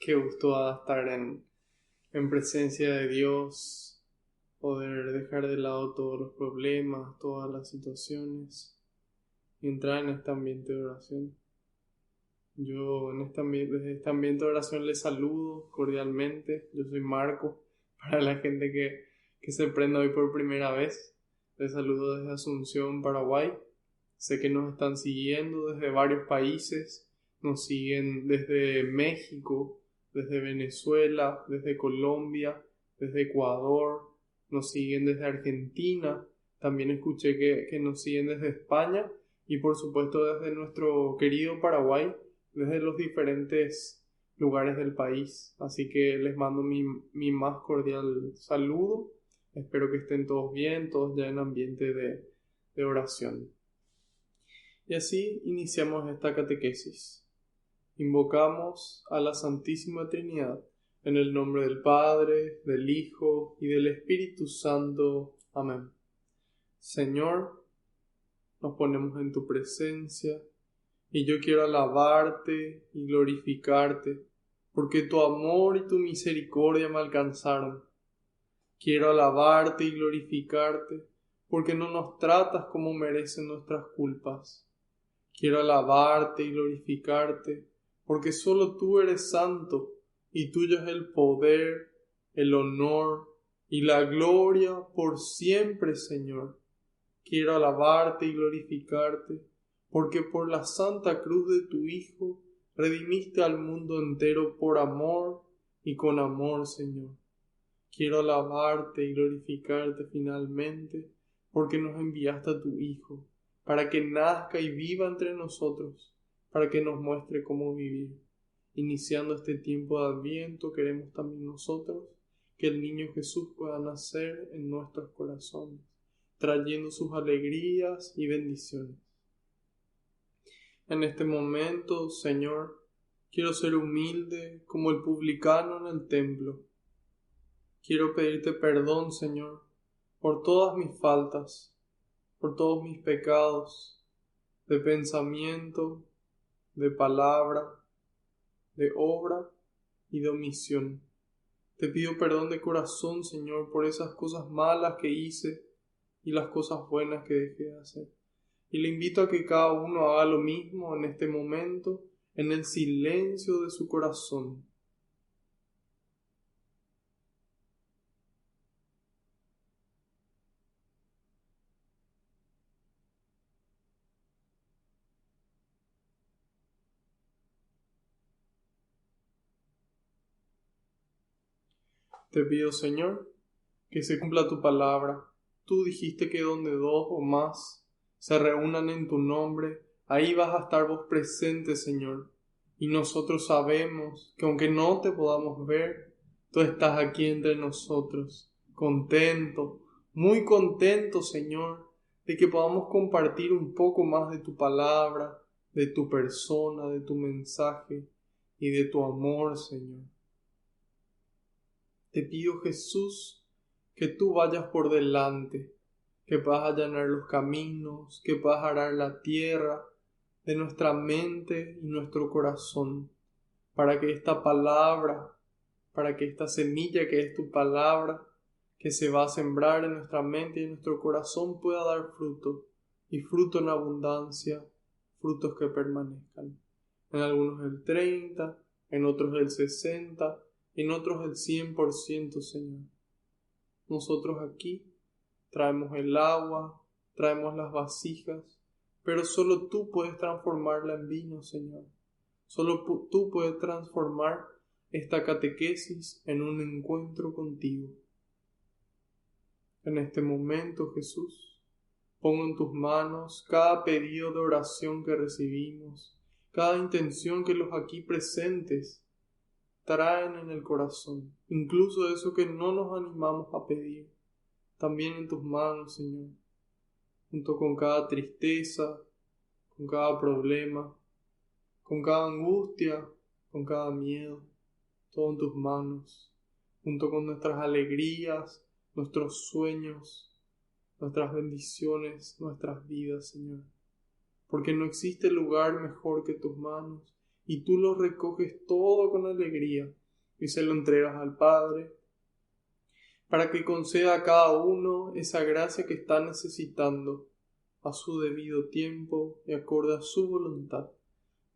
Qué gusto da estar en presencia de Dios, poder dejar de lado todos los problemas, todas las situaciones y entrar en este ambiente de oración. Yo desde este ambiente de oración les saludo cordialmente. Yo soy Marco, para la gente que se prenda hoy por primera vez. Les saludo desde Asunción, Paraguay. Sé que nos están siguiendo desde varios países. Nos siguen desde México, desde Venezuela, desde Colombia, desde Ecuador. Nos siguen desde Argentina. También escuché que nos siguen desde España y por supuesto desde nuestro querido Paraguay, desde los diferentes lugares del país. Así que les mando mi más cordial saludo. Espero que estén todos bien, todos ya en ambiente de oración. Y así iniciamos esta catequesis. Invocamos a la Santísima Trinidad en el nombre del Padre, del Hijo y del Espíritu Santo. Amén. Señor, nos ponemos en tu presencia y yo quiero alabarte y glorificarte, porque tu amor y tu misericordia me alcanzaron. Quiero alabarte y glorificarte, porque no nos tratas como merecen nuestras culpas. Quiero alabarte y glorificarte, porque solo tú eres santo, y tuyo es el poder, el honor y la gloria por siempre, Señor. Quiero alabarte y glorificarte, porque por la santa cruz de tu Hijo redimiste al mundo entero por amor y con amor, Señor. Quiero alabarte y glorificarte finalmente, porque nos enviaste a tu Hijo, para que nazca y viva entre nosotros, para que nos muestre cómo vivir. Iniciando este tiempo de Adviento, queremos también nosotros que el niño Jesús pueda nacer en nuestros corazones, trayendo sus alegrías y bendiciones. En este momento, Señor, quiero ser humilde como el publicano en el templo. Quiero pedirte perdón, Señor, por todas mis faltas, por todos mis pecados, de pensamiento, de palabra, de obra y de omisión. Te pido perdón de corazón, Señor, por esas cosas malas que hice y las cosas buenas que dejé de hacer. Y le invito a que cada uno haga lo mismo en este momento, en el silencio de su corazón. Te pido, Señor, que se cumpla tu palabra. Tú dijiste que donde dos o más se reúnan en tu nombre, ahí vas a estar vos presente, Señor. Y nosotros sabemos que aunque no te podamos ver, tú estás aquí entre nosotros, contento, muy contento, Señor, de que podamos compartir un poco más de tu palabra, de tu persona, de tu mensaje y de tu amor, Señor. Te pido, Jesús, que tú vayas por delante, que puedas allanar los caminos, que puedas arar la tierra de nuestra mente y nuestro corazón, para que esta palabra, para que esta semilla que es tu palabra, que se va a sembrar en nuestra mente y en nuestro corazón pueda dar fruto, y fruto en abundancia, frutos que permanezcan. En algunos el 30, en otros el 60, en otros el 100%, Señor. Nosotros aquí traemos el agua, traemos las vasijas, pero solo tú puedes transformarla en vino, Señor. Solo tú puedes transformar esta catequesis en un encuentro contigo. En este momento, Jesús, pongo en tus manos cada pedido de oración que recibimos, cada intención que los aquí presentes traen en el corazón, incluso eso que no nos animamos a pedir, también en tus manos, Señor, junto con cada tristeza, con cada problema, con cada angustia, con cada miedo, todo en tus manos, junto con nuestras alegrías, nuestros sueños, nuestras bendiciones, nuestras vidas, Señor, porque no existe lugar mejor que tus manos y tú lo recoges todo con alegría y se lo entregas al Padre, para que conceda a cada uno esa gracia que está necesitando a su debido tiempo y acorde a su voluntad.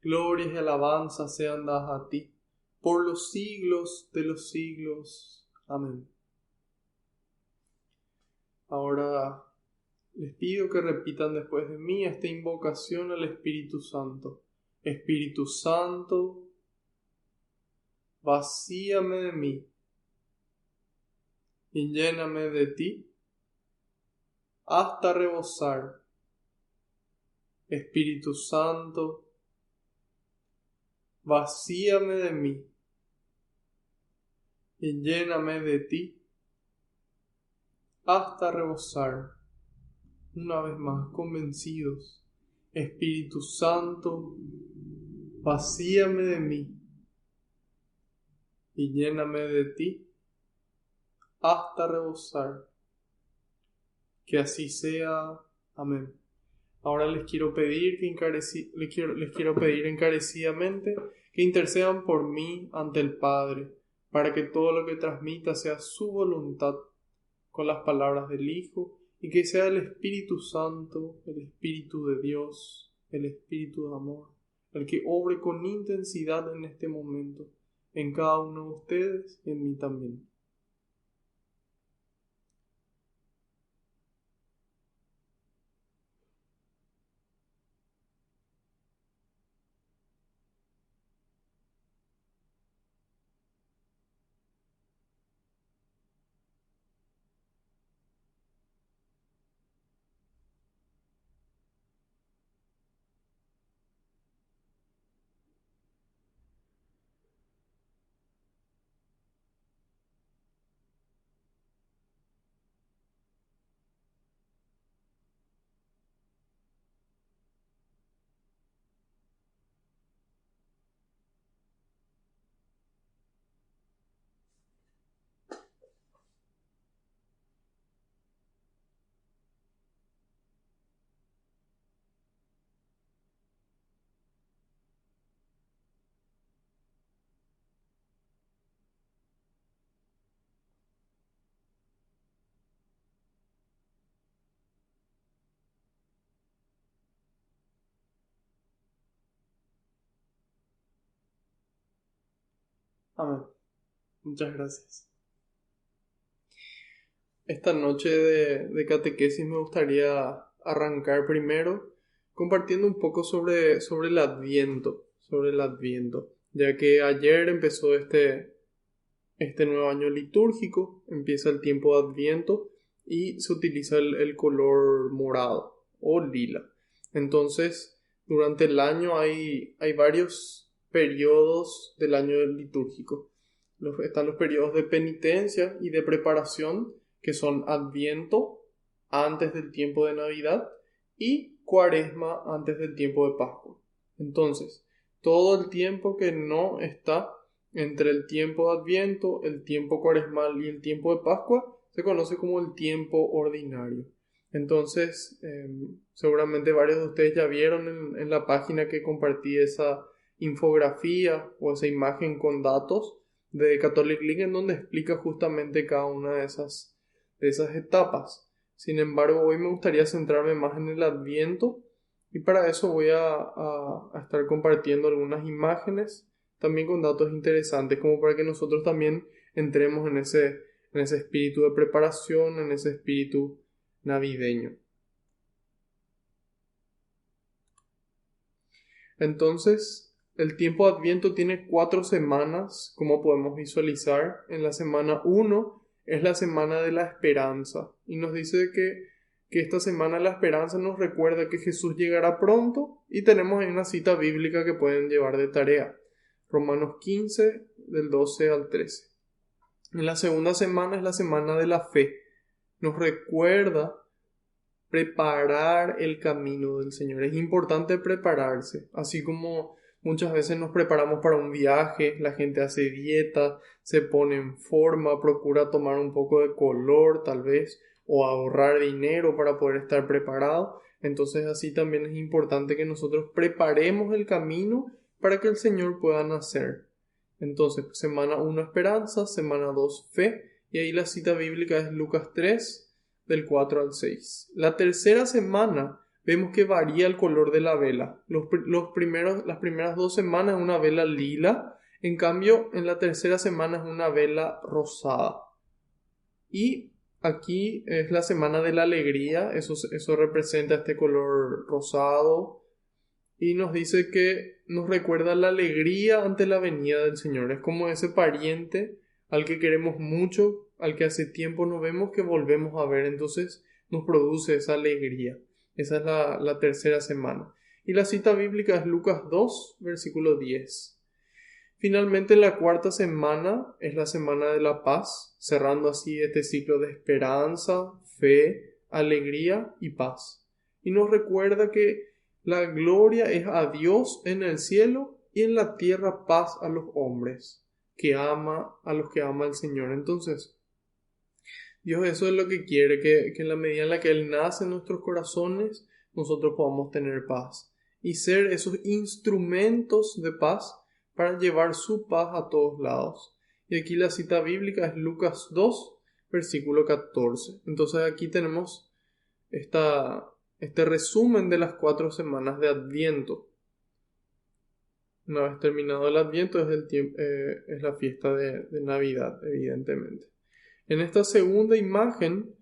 Glorias y alabanzas sean dadas a ti, por los siglos de los siglos. Amén. Ahora les pido que repitan después de mí esta invocación al Espíritu Santo. Espíritu Santo, vacíame de mí y lléname de ti hasta rebosar. Espíritu Santo, vacíame de mí y lléname de ti hasta rebosar. Una vez más, convencidos. Espíritu Santo, vacíame de mí y lléname de ti hasta rebosar. Que así sea. Amén. Ahora les quiero pedir encarecidamente que intercedan por mí ante el Padre, para que todo lo que transmita sea su voluntad con las palabras del Hijo, y que sea el Espíritu Santo, el Espíritu de Dios, el Espíritu de amor, el que obre con intensidad en este momento, en cada uno de ustedes y en mí también. Amén. Muchas gracias. Esta noche de catequesis me gustaría arrancar primero compartiendo un poco sobre el Adviento, ya que ayer empezó este nuevo año litúrgico, empieza el tiempo de Adviento y se utiliza el color morado o lila. Entonces, durante el año hay varios periodos del año litúrgico. Están los periodos de penitencia y de preparación, que son Adviento, antes del tiempo de Navidad, y Cuaresma, antes del tiempo de Pascua. Entonces, todo el tiempo que no está entre el tiempo de Adviento, el tiempo cuaresmal y el tiempo de Pascua, se conoce como el tiempo ordinario. Entonces, seguramente varios de ustedes ya vieron en la página que compartí esa infografía o esa imagen con datos de Catholic Link, en donde explica justamente cada una de esas etapas. Sin embargo, hoy me gustaría centrarme más en el Adviento, y para eso voy a estar compartiendo algunas imágenes, también con datos interesantes, como para que nosotros también entremos en ese espíritu de preparación, en ese espíritu navideño. Entonces, el tiempo de Adviento tiene 4 semanas, como podemos visualizar. En la semana 1 es la semana de la esperanza, y nos dice que esta semana de la esperanza nos recuerda que Jesús llegará pronto, y tenemos ahí una cita bíblica que pueden llevar de tarea. Romanos 15, del 12 al 13. En la segunda semana es la semana de la fe. Nos recuerda preparar el camino del Señor. Es importante prepararse, así como muchas veces nos preparamos para un viaje, la gente hace dieta, se pone en forma, procura tomar un poco de color tal vez, o ahorrar dinero para poder estar preparado. Entonces así también es importante que nosotros preparemos el camino para que el Señor pueda nacer. Entonces, semana 1 esperanza, semana 2 fe, y ahí la cita bíblica es Lucas 3, del 4 al 6. La tercera semana vemos que varía el color de la vela. Las primeras 2 semanas es una vela lila, en cambio en la tercera semana es una vela rosada. Y aquí es la semana de la alegría, eso representa este color rosado y nos dice que nos recuerda la alegría ante la venida del Señor. Es como ese pariente al que queremos mucho, al que hace tiempo no vemos, que volvemos a ver, entonces nos produce esa alegría. Esa es la tercera semana. Y la cita bíblica es Lucas 2, versículo 10. Finalmente, la cuarta semana es la semana de la paz, cerrando así este ciclo de esperanza, fe, alegría y paz. Y nos recuerda que la gloria es a Dios en el cielo y en la tierra paz a los hombres, que ama a los que ama el Señor. Entonces, Dios eso es lo que quiere, que en la medida en la que Él nace en nuestros corazones, nosotros podamos tener paz y ser esos instrumentos de paz para llevar su paz a todos lados. Y aquí la cita bíblica es Lucas 2, versículo 14. Entonces aquí tenemos este resumen de las 4 semanas de Adviento. Una vez terminado el Adviento es la fiesta de Navidad, evidentemente. En esta segunda imagen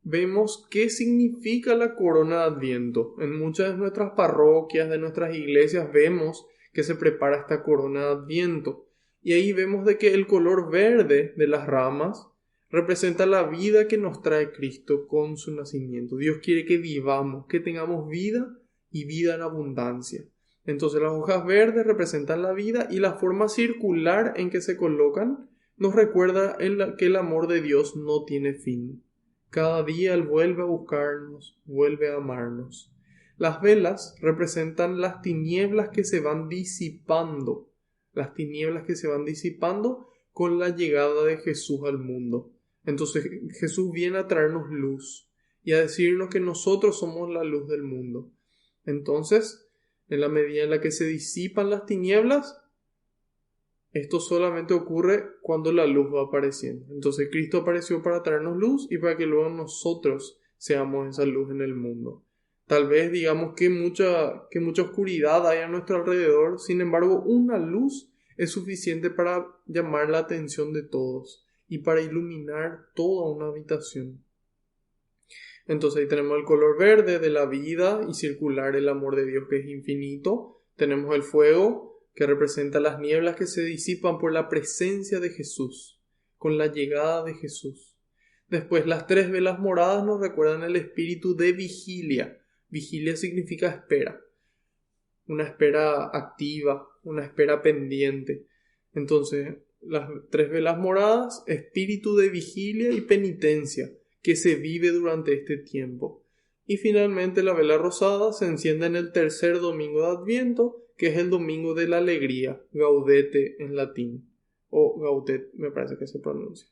vemos qué significa la corona de Adviento. En muchas de nuestras parroquias, de nuestras iglesias, vemos que se prepara esta corona de Adviento. Y ahí vemos de que el color verde de las ramas representa la vida que nos trae Cristo con su nacimiento. Dios quiere que vivamos, que tengamos vida y vida en abundancia. Entonces las hojas verdes representan la vida y la forma circular en que se colocan nos recuerda que el amor de Dios no tiene fin. Cada día Él vuelve a buscarnos, vuelve a amarnos. Las velas representan las tinieblas que se van disipando. Las tinieblas que se van disipando con la llegada de Jesús al mundo. Entonces Jesús viene a traernos luz y a decirnos que nosotros somos la luz del mundo. Entonces, en la medida en la que se disipan las tinieblas, esto solamente ocurre cuando la luz va apareciendo. Entonces Cristo apareció para traernos luz y para que luego nosotros seamos esa luz en el mundo. Tal vez digamos que mucha oscuridad hay a nuestro alrededor, sin embargo una luz es suficiente para llamar la atención de todos y para iluminar toda una habitación. Entonces ahí tenemos el color verde de la vida y circular el amor de Dios que es infinito. Tenemos el fuego que representa las nieblas que se disipan por la presencia de Jesús, con la llegada de Jesús. Después las 3 velas moradas nos recuerdan el espíritu de vigilia. Vigilia significa espera, una espera activa, una espera pendiente. Entonces, las 3 velas moradas, espíritu de vigilia y penitencia, que se vive durante este tiempo. Y finalmente la vela rosada se enciende en el tercer domingo de Adviento, que es el domingo de la alegría, gaudete en latín, o gaudet me parece que se pronuncia.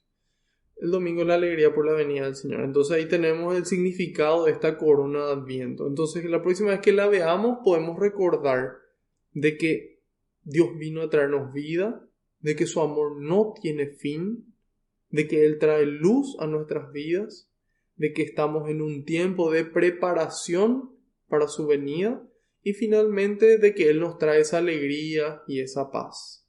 El domingo de la alegría por la venida del Señor. Entonces ahí tenemos el significado de esta corona de Adviento. Entonces la próxima vez que la veamos podemos recordar de que Dios vino a traernos vida, de que su amor no tiene fin, de que Él trae luz a nuestras vidas, de que estamos en un tiempo de preparación para su venida y finalmente de que Él nos trae esa alegría y esa paz.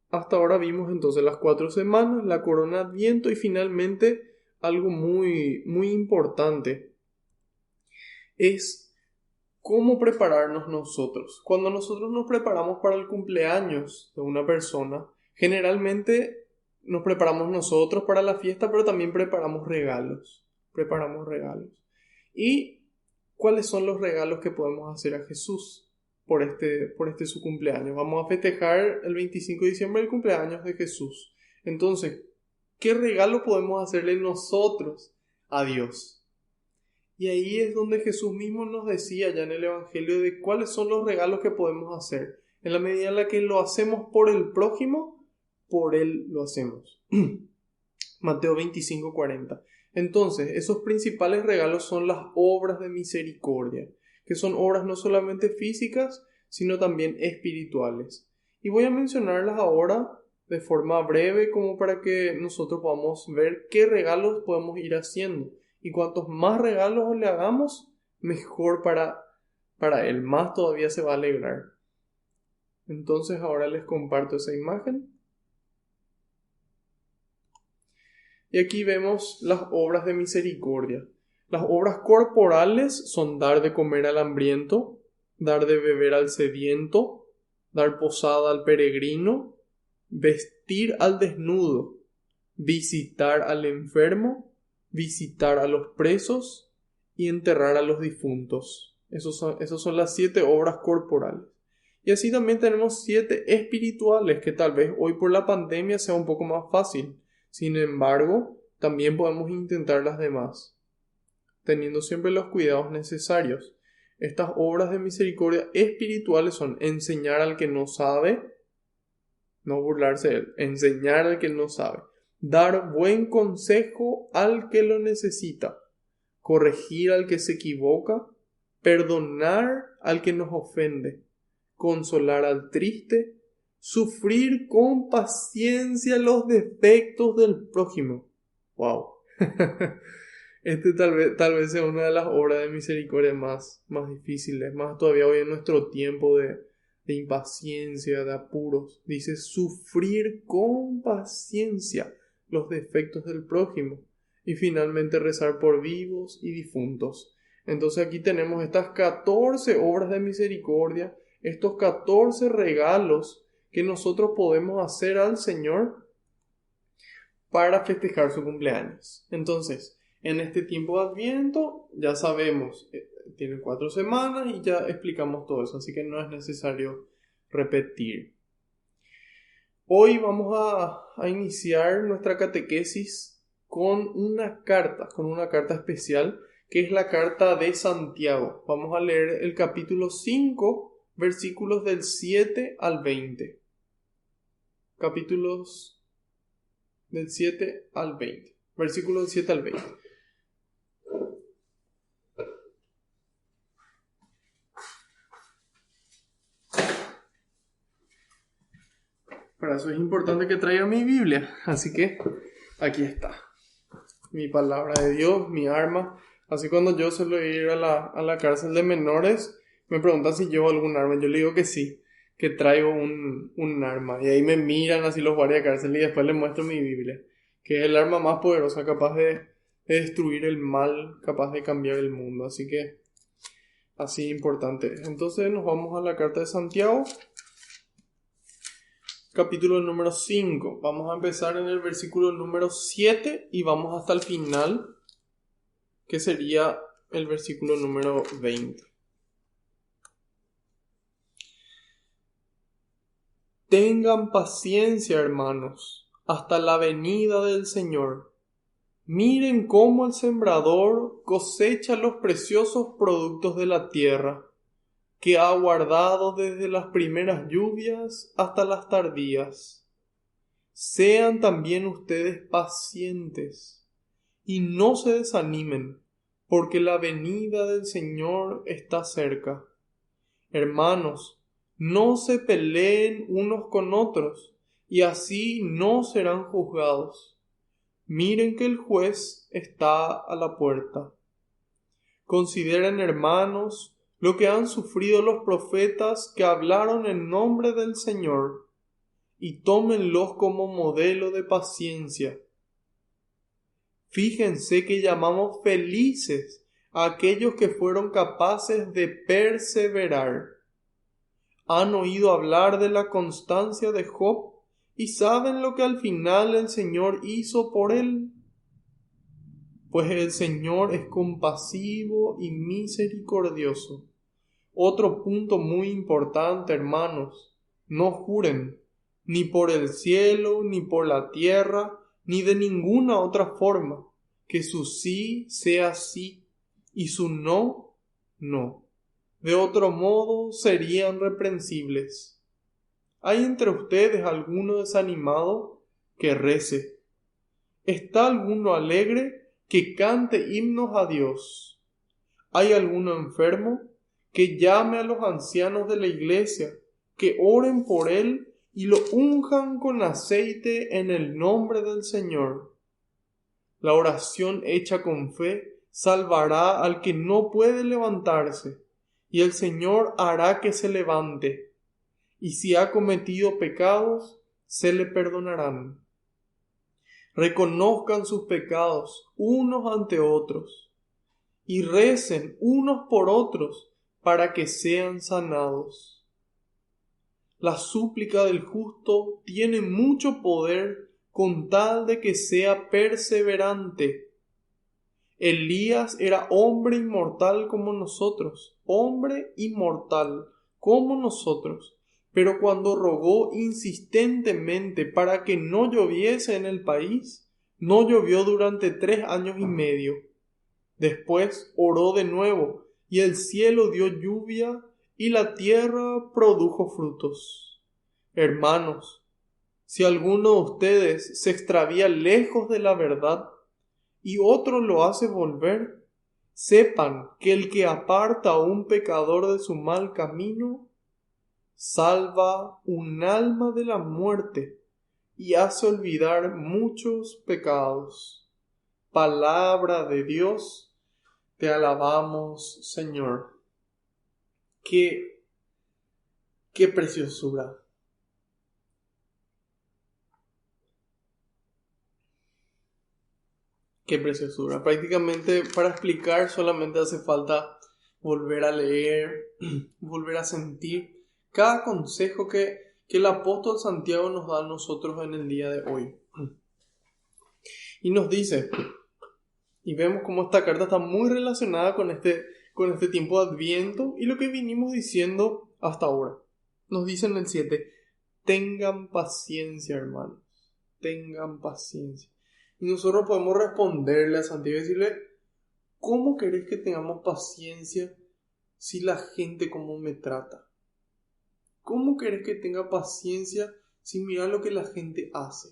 Hasta ahora vimos entonces las 4 semanas, la corona de Adviento y finalmente algo muy, muy importante es cómo prepararnos nosotros. Cuando nosotros nos preparamos para el cumpleaños de una persona, generalmente nos preparamos nosotros para la fiesta, pero también preparamos regalos. ¿Y cuáles son los regalos que podemos hacer a Jesús por este su cumpleaños? Vamos a festejar el 25 de diciembre el cumpleaños de Jesús. Entonces, ¿qué regalo podemos hacerle nosotros a Dios? Y ahí es donde Jesús mismo nos decía ya en el Evangelio de cuáles son los regalos que podemos hacer. En la medida en la que lo hacemos por el prójimo, por Él lo hacemos. Mateo 25:40. Entonces, esos principales regalos son las obras de misericordia, que son obras no solamente físicas, sino también espirituales. Y voy a mencionarlas ahora de forma breve como para que nosotros podamos ver qué regalos podemos ir haciendo. Y cuantos más regalos le hagamos, mejor para él, más todavía se va a alegrar. Entonces ahora les comparto esa imagen. Y aquí vemos las obras de misericordia. Las obras corporales son dar de comer al hambriento, dar de beber al sediento, dar posada al peregrino, vestir al desnudo, visitar al enfermo, visitar a los presos y enterrar a los difuntos. Esas son las 7 obras corporales. Y así también tenemos 7 espirituales, que tal vez hoy por la pandemia sea un poco más fácil. Sin embargo, también podemos intentar las demás, teniendo siempre los cuidados necesarios. Estas obras de misericordia espirituales son enseñar al que no sabe, no burlarse de él, enseñar al que no sabe, dar buen consejo al que lo necesita, corregir al que se equivoca, perdonar al que nos ofende, consolar al triste, sufrir con paciencia los defectos del prójimo. ¡Wow! Tal vez sea una de las obras de misericordia más difíciles, más todavía hoy en nuestro tiempo de impaciencia, de apuros. Dice sufrir con paciencia los defectos del prójimo y finalmente rezar por vivos y difuntos. Entonces aquí tenemos estas 14 obras de misericordia, estos 14 regalos que nosotros podemos hacer al Señor para festejar su cumpleaños. Entonces, en este tiempo de Adviento, ya sabemos, tiene 4 semanas y ya explicamos todo eso, así que no es necesario repetir. Hoy vamos a iniciar nuestra catequesis con una carta especial, que es la carta de Santiago. Vamos a leer el capítulo 5, versículos del 7 al 20. Capítulos del 7 al 20. Versículos del 7 al 20. Para eso es importante que traiga mi Biblia, así que aquí está. Mi palabra de Dios, mi arma. Así cuando yo suelo ir a la cárcel de menores, me preguntan si llevo algún arma. Yo le digo que sí, que traigo un arma. Y ahí me miran así los guardias de cárcel y después les muestro mi Biblia, que es el arma más poderosa, capaz de destruir el mal, capaz de cambiar el mundo. Así que, así importante. Entonces nos vamos a la carta de Santiago, capítulo número 5. Vamos a empezar en el versículo número 7 y vamos hasta el final, que sería el versículo número 20. Tengan paciencia, hermanos, hasta la venida del Señor. Miren cómo el sembrador cosecha los preciosos productos de la tierra, que ha guardado desde las primeras lluvias hasta las tardías. Sean también ustedes pacientes y no se desanimen, porque la venida del Señor está cerca. Hermanos, no se peleen unos con otros, y así no serán juzgados. Miren que el juez está a la puerta. Consideren, hermanos, lo que han sufrido los profetas que hablaron en nombre del Señor, y tómenlos como modelo de paciencia. Fíjense que llamamos felices a aquellos que fueron capaces de perseverar. Han oído hablar de la constancia de Job y saben lo que al final el Señor hizo por él. Pues el Señor es compasivo y misericordioso. Otro punto muy importante, hermanos, no juren, ni por el cielo, ni por la tierra, ni de ninguna otra forma, que su sí sea sí, y su no, no. De otro modo serían reprensibles. ¿Hay entre ustedes alguno desanimado? Que rece. ¿Está alguno alegre? Que cante himnos a Dios. ¿Hay alguno enfermo? que llame a los ancianos de la iglesia, que oren por él y lo unjan con aceite en el nombre del Señor. La oración hecha con fe salvará al que no puede levantarse, y el Señor hará que se levante, y si ha cometido pecados, se le perdonarán. Reconozcan sus pecados unos ante otros, y recen unos por otros para que sean sanados. La súplica del justo tiene mucho poder con tal de que sea perseverante. Elías era hombre inmortal como nosotros, pero cuando rogó insistentemente para que no lloviese en el país, no llovió durante 3 años y medio. Después oró de nuevo, y el cielo dio lluvia, y la tierra produjo frutos. Hermanos, si alguno de ustedes se extravía lejos de la verdad, y otro lo hace volver, sepan que el que aparta a un pecador de su mal camino, salva un alma de la muerte y hace olvidar muchos pecados. Palabra de Dios, te alabamos, Señor. Qué preciosura. Qué preciosura. Prácticamente para explicar solamente hace falta volver a leer, volver a sentir cada consejo que el apóstol Santiago nos da a nosotros en el día de hoy. Y nos dice, y vemos cómo esta carta está muy relacionada con este tiempo de Adviento y lo que vinimos diciendo hasta ahora. Nos dice en el 7, tengan paciencia, hermanos, tengan paciencia. Y nosotros podemos responderle a Santiago y decirle, ¿cómo querés que tengamos paciencia si la gente cómo me trata? ¿Cómo querés que tenga paciencia si mira lo que la gente hace?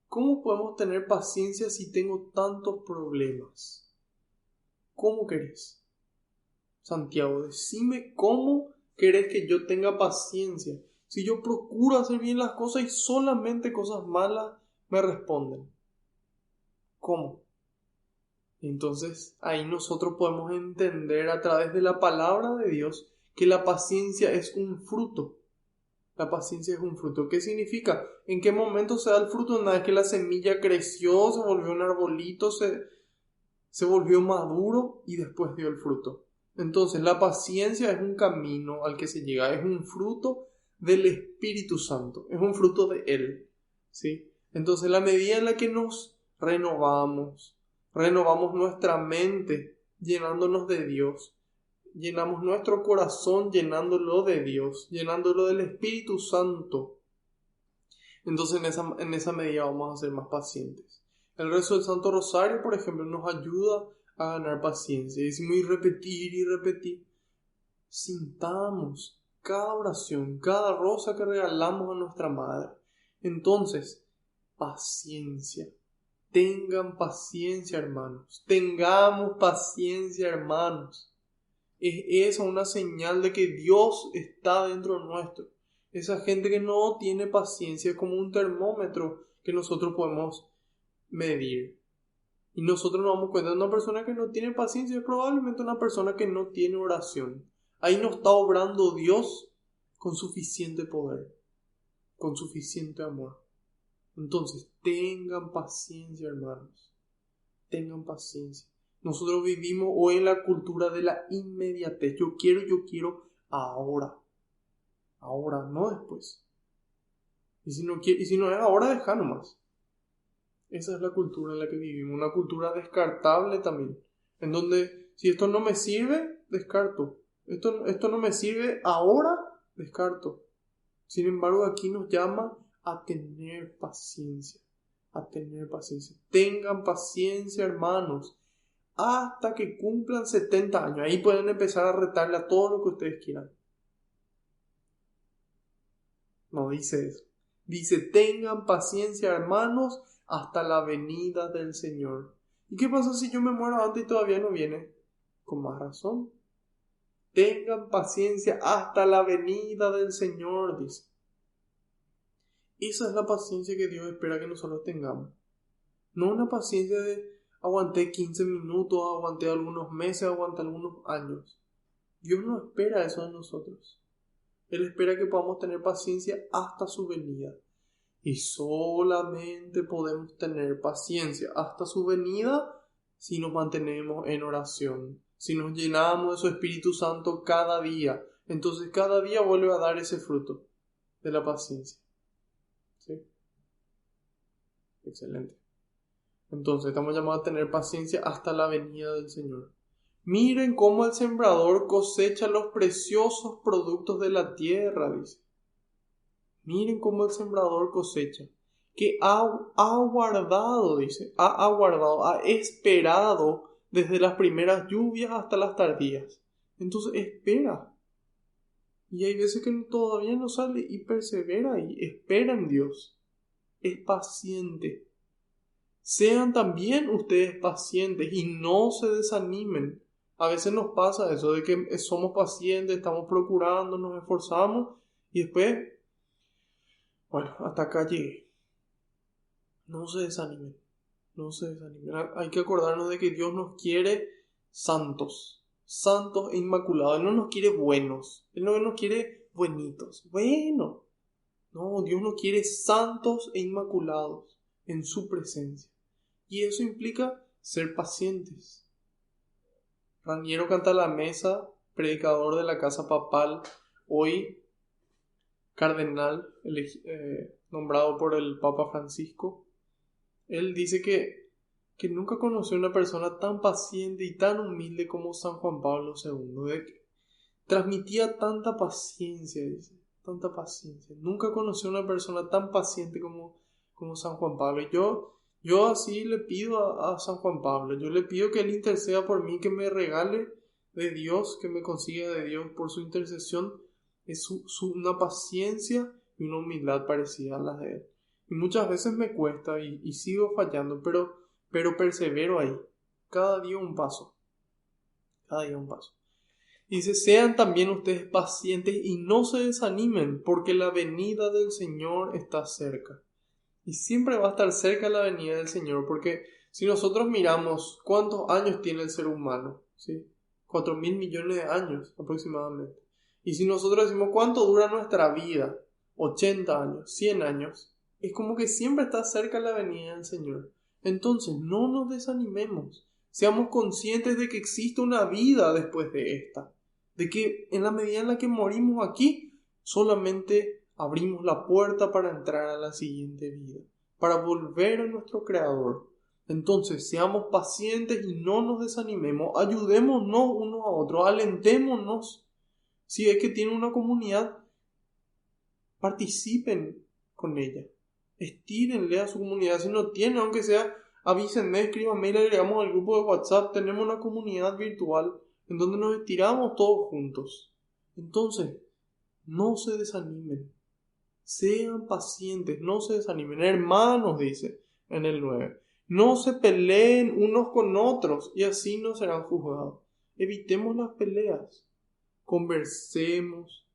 ¿Cómo podemos tener paciencia si tengo tantos problemas? ¿Cómo querés? Santiago, decime cómo querés que yo tenga paciencia si yo procuro hacer bien las cosas y solamente cosas malas me responden. ¿Cómo? Entonces ahí nosotros podemos entender a través de la palabra de Dios que la paciencia es un fruto. La paciencia es un fruto. ¿Qué significa? ¿En qué momento se da el fruto? Una vez que la semilla creció, se volvió un arbolito, se volvió maduro y después dio el fruto. Entonces la paciencia es un camino al que se llega, es un fruto del Espíritu Santo, es un fruto de Él, ¿sí? Entonces la medida en la que nos renovamos nuestra mente llenándonos de Dios, llenamos nuestro corazón llenándolo de Dios, llenándolo del Espíritu Santo, entonces en esa medida vamos a ser más pacientes. El rezo del Santo Rosario, por ejemplo, nos ayuda a ganar paciencia. Decimos y repetir. Sintamos cada oración, cada rosa que regalamos a nuestra Madre. Entonces, paciencia. Tengan paciencia, hermanos. Tengamos paciencia, hermanos. Es esa una señal de que Dios está dentro nuestro. Esa gente que no tiene paciencia es como un termómetro que nosotros podemos medir. Y nosotros nos damos cuenta de una persona que no tiene paciencia es probablemente una persona que no tiene oración. Ahí no está obrando Dios con suficiente poder, con suficiente amor. Entonces, tengan paciencia, hermanos. Tengan paciencia. Nosotros vivimos hoy en la cultura de la inmediatez. Yo quiero ahora. Ahora, no después. Y si no es ahora, deja nomás. Esa es la cultura en la que vivimos. Una cultura descartable también. En donde, si esto no me sirve, descarto. Esto no me sirve ahora, descarto. Sin embargo, aquí nos llama a tener paciencia. A tener paciencia. Tengan paciencia, hermanos. Hasta que cumplan 70 años. Ahí pueden empezar a retarle a todo lo que ustedes quieran. No dice eso. Dice, tengan paciencia, hermanos, hasta la venida del Señor. ¿Y qué pasa si yo me muero antes y todavía no viene? Con más razón. Tengan paciencia hasta la venida del Señor, dice. Esa es la paciencia que Dios espera que nosotros tengamos. No una paciencia de aguanté 15 minutos, aguanté algunos meses, aguanté algunos años. Dios no espera eso de nosotros. Él espera que podamos tener paciencia hasta su venida. Y solamente podemos tener paciencia hasta su venida si nos mantenemos en oración, si nos llenamos de su Espíritu Santo cada día. Entonces cada día vuelve a dar ese fruto de la paciencia. ¿Sí? Excelente. Entonces estamos llamados a tener paciencia hasta la venida del Señor. Miren cómo el sembrador cosecha los preciosos productos de la tierra, dice. Miren cómo el sembrador cosecha, que ha guardado, dice, ha aguardado, ha esperado desde las primeras lluvias hasta las tardías. Entonces espera. Y hay veces que todavía no sale y persevera y espera en Dios. Es paciente. Sean también ustedes pacientes y no se desanimen. A veces nos pasa eso de que somos pacientes, estamos procurando, nos esforzamos y después, bueno, hasta acá llegué. No se desanimen, no se desanimen. Hay que acordarnos de que Dios nos quiere santos, santos e inmaculados. Él no nos quiere buenos, Él no nos quiere buenitos. Bueno, no, Dios nos quiere santos e inmaculados en su presencia. Y eso implica ser pacientes. Raniero Cantalamessa, predicador de la casa papal, hoy cardenal, nombrado por el Papa Francisco, él dice que nunca conoció una persona tan paciente y tan humilde como San Juan Pablo II. De que transmitía tanta paciencia, dice, tanta paciencia. Nunca conoció una persona tan paciente como San Juan Pablo. Yo así le pido a San Juan Pablo, yo le pido que él interceda por mí, que me regale de Dios, que me consiga de Dios por su intercesión, es una paciencia y una humildad parecida a las de él. Y muchas veces me cuesta y sigo fallando, pero persevero ahí, cada día un paso, cada día un paso. Dice, sean también ustedes pacientes y no se desanimen, porque la venida del Señor está cerca. Y siempre va a estar cerca la venida del Señor, porque si nosotros miramos cuántos años tiene el ser humano, ¿sí? 4.000 millones de años aproximadamente. Y si nosotros decimos cuánto dura nuestra vida, 80 años, 100 años, es como que siempre está cerca la venida del Señor. Entonces no nos desanimemos, seamos conscientes de que existe una vida después de esta, de que en la medida en la que morimos aquí, solamente abrimos la puerta para entrar a la siguiente vida, para volver a nuestro Creador. Entonces, seamos pacientes y no nos desanimemos, ayudémonos unos a otros, alentémonos. Si es que tienen una comunidad, participen con ella, estírenle a su comunidad. Si no tienen, aunque sea, avísenme, escríbanme, le agregamos al grupo de WhatsApp. Tenemos una comunidad virtual en donde nos estiramos todos juntos. Entonces, no se desanimen. Sean pacientes, no se desanimen. Hermanos, dice en el 9, no se peleen unos con otros y así no serán juzgados. Evitemos las peleas. Conversemos,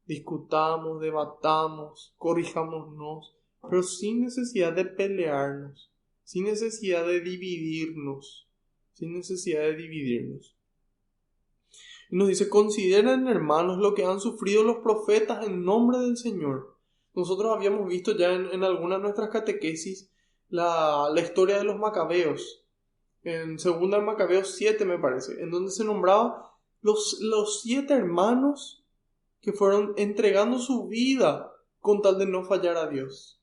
discutamos, debatamos, corrijámonos, pero sin necesidad de pelearnos, sin necesidad de dividirnos, Y nos dice, consideren, hermanos, lo que han sufrido los profetas en nombre del Señor. Nosotros habíamos visto ya en algunas de nuestras catequesis la historia de los macabeos. En 2 Macabeos 7 me parece, en donde se nombraba los 7 hermanos que fueron entregando su vida con tal de no fallar a Dios.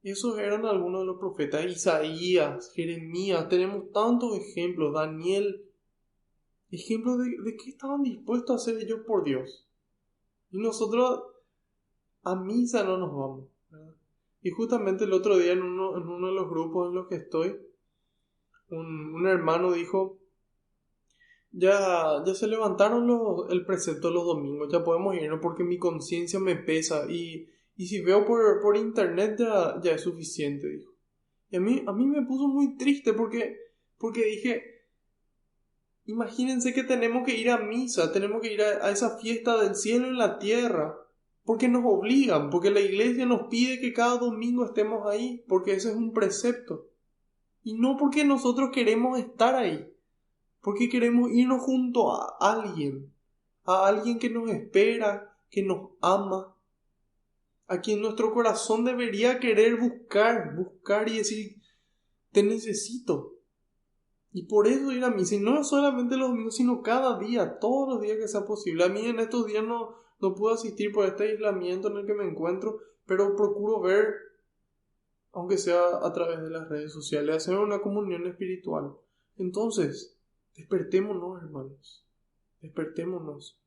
Esos eran algunos de los profetas. Isaías, Jeremías, tenemos tantos ejemplos, Daniel, ejemplos de qué estaban dispuestos a hacer ellos por Dios. Y nosotros a misa no nos vamos, ¿verdad? Y justamente el otro día en uno de los grupos en los que estoy, un hermano dijo, ya se levantaron el precepto los domingos, ya podemos irnos porque mi conciencia me pesa y si veo por internet ya es suficiente, dijo. Y a mí me puso muy triste porque dije, Imagínense que tenemos que ir a misa, tenemos que ir a esa fiesta del cielo en la tierra, porque nos obligan, porque la iglesia nos pide que cada domingo estemos ahí, porque ese es un precepto. Y no porque nosotros queremos estar ahí, porque queremos irnos junto a alguien que nos espera, que nos ama, a quien nuestro corazón debería querer buscar y decir, te necesito. Y por eso ir a misa, y no solamente los domingos, sino cada día, todos los días que sea posible. A mí en estos días no puedo asistir por este aislamiento en el que me encuentro, pero procuro ver, aunque sea a través de las redes sociales, hacer una comunión espiritual. Entonces, despertémonos, hermanos, despertémonos.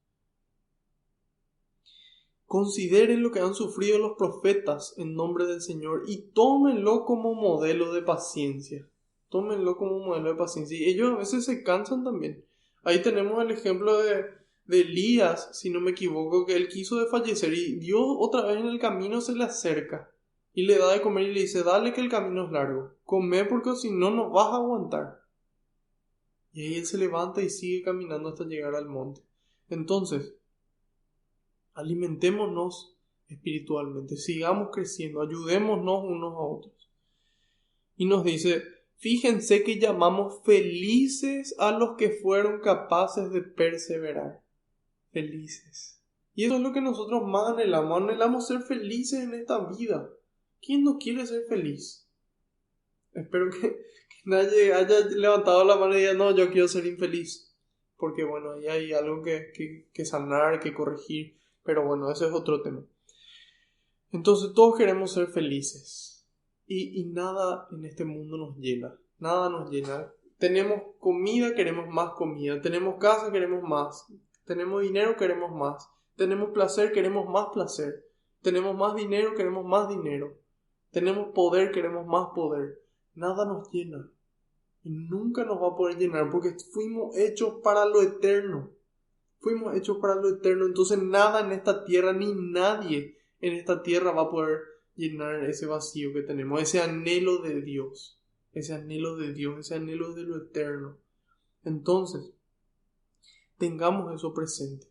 Consideren lo que han sufrido los profetas en nombre del Señor y tómenlo como modelo de paciencia. Tómenlo como modelo de paciencia. Y ellos a veces se cansan también. Ahí tenemos el ejemplo de Elías, si no me equivoco, que él quiso desfallecer y Dios otra vez en el camino se le acerca y le da de comer y le dice, dale que el camino es largo, come porque si no, no vas a aguantar. Y ahí él se levanta y sigue caminando hasta llegar al monte. Entonces, alimentémonos espiritualmente, sigamos creciendo, ayudémonos unos a otros. Y nos dice, fíjense que llamamos felices a los que fueron capaces de perseverar. Felices. Y eso es lo que nosotros más anhelamos ser felices en esta vida. ¿Quién no quiere ser feliz? Espero que nadie haya levantado la mano y diga, no, yo quiero ser infeliz. Porque bueno, ahí hay algo que sanar, que corregir. Pero bueno, ese es otro tema. Entonces todos queremos ser felices. Y nada en este mundo nos llena. Nada nos llena. Tenemos comida, queremos más comida. Tenemos casa, queremos más. Tenemos dinero, queremos más. Tenemos placer, queremos más placer. Tenemos más dinero, queremos más dinero. Tenemos poder, queremos más poder. Nada nos llena. Y nunca nos va a poder llenar porque fuimos hechos para lo eterno. Fuimos hechos para lo eterno. Entonces nada en esta tierra ni nadie en esta tierra va a poder llenar ese vacío que tenemos. Ese anhelo de Dios. Ese anhelo de Dios. Ese anhelo de lo eterno. Entonces, tengamos eso presente.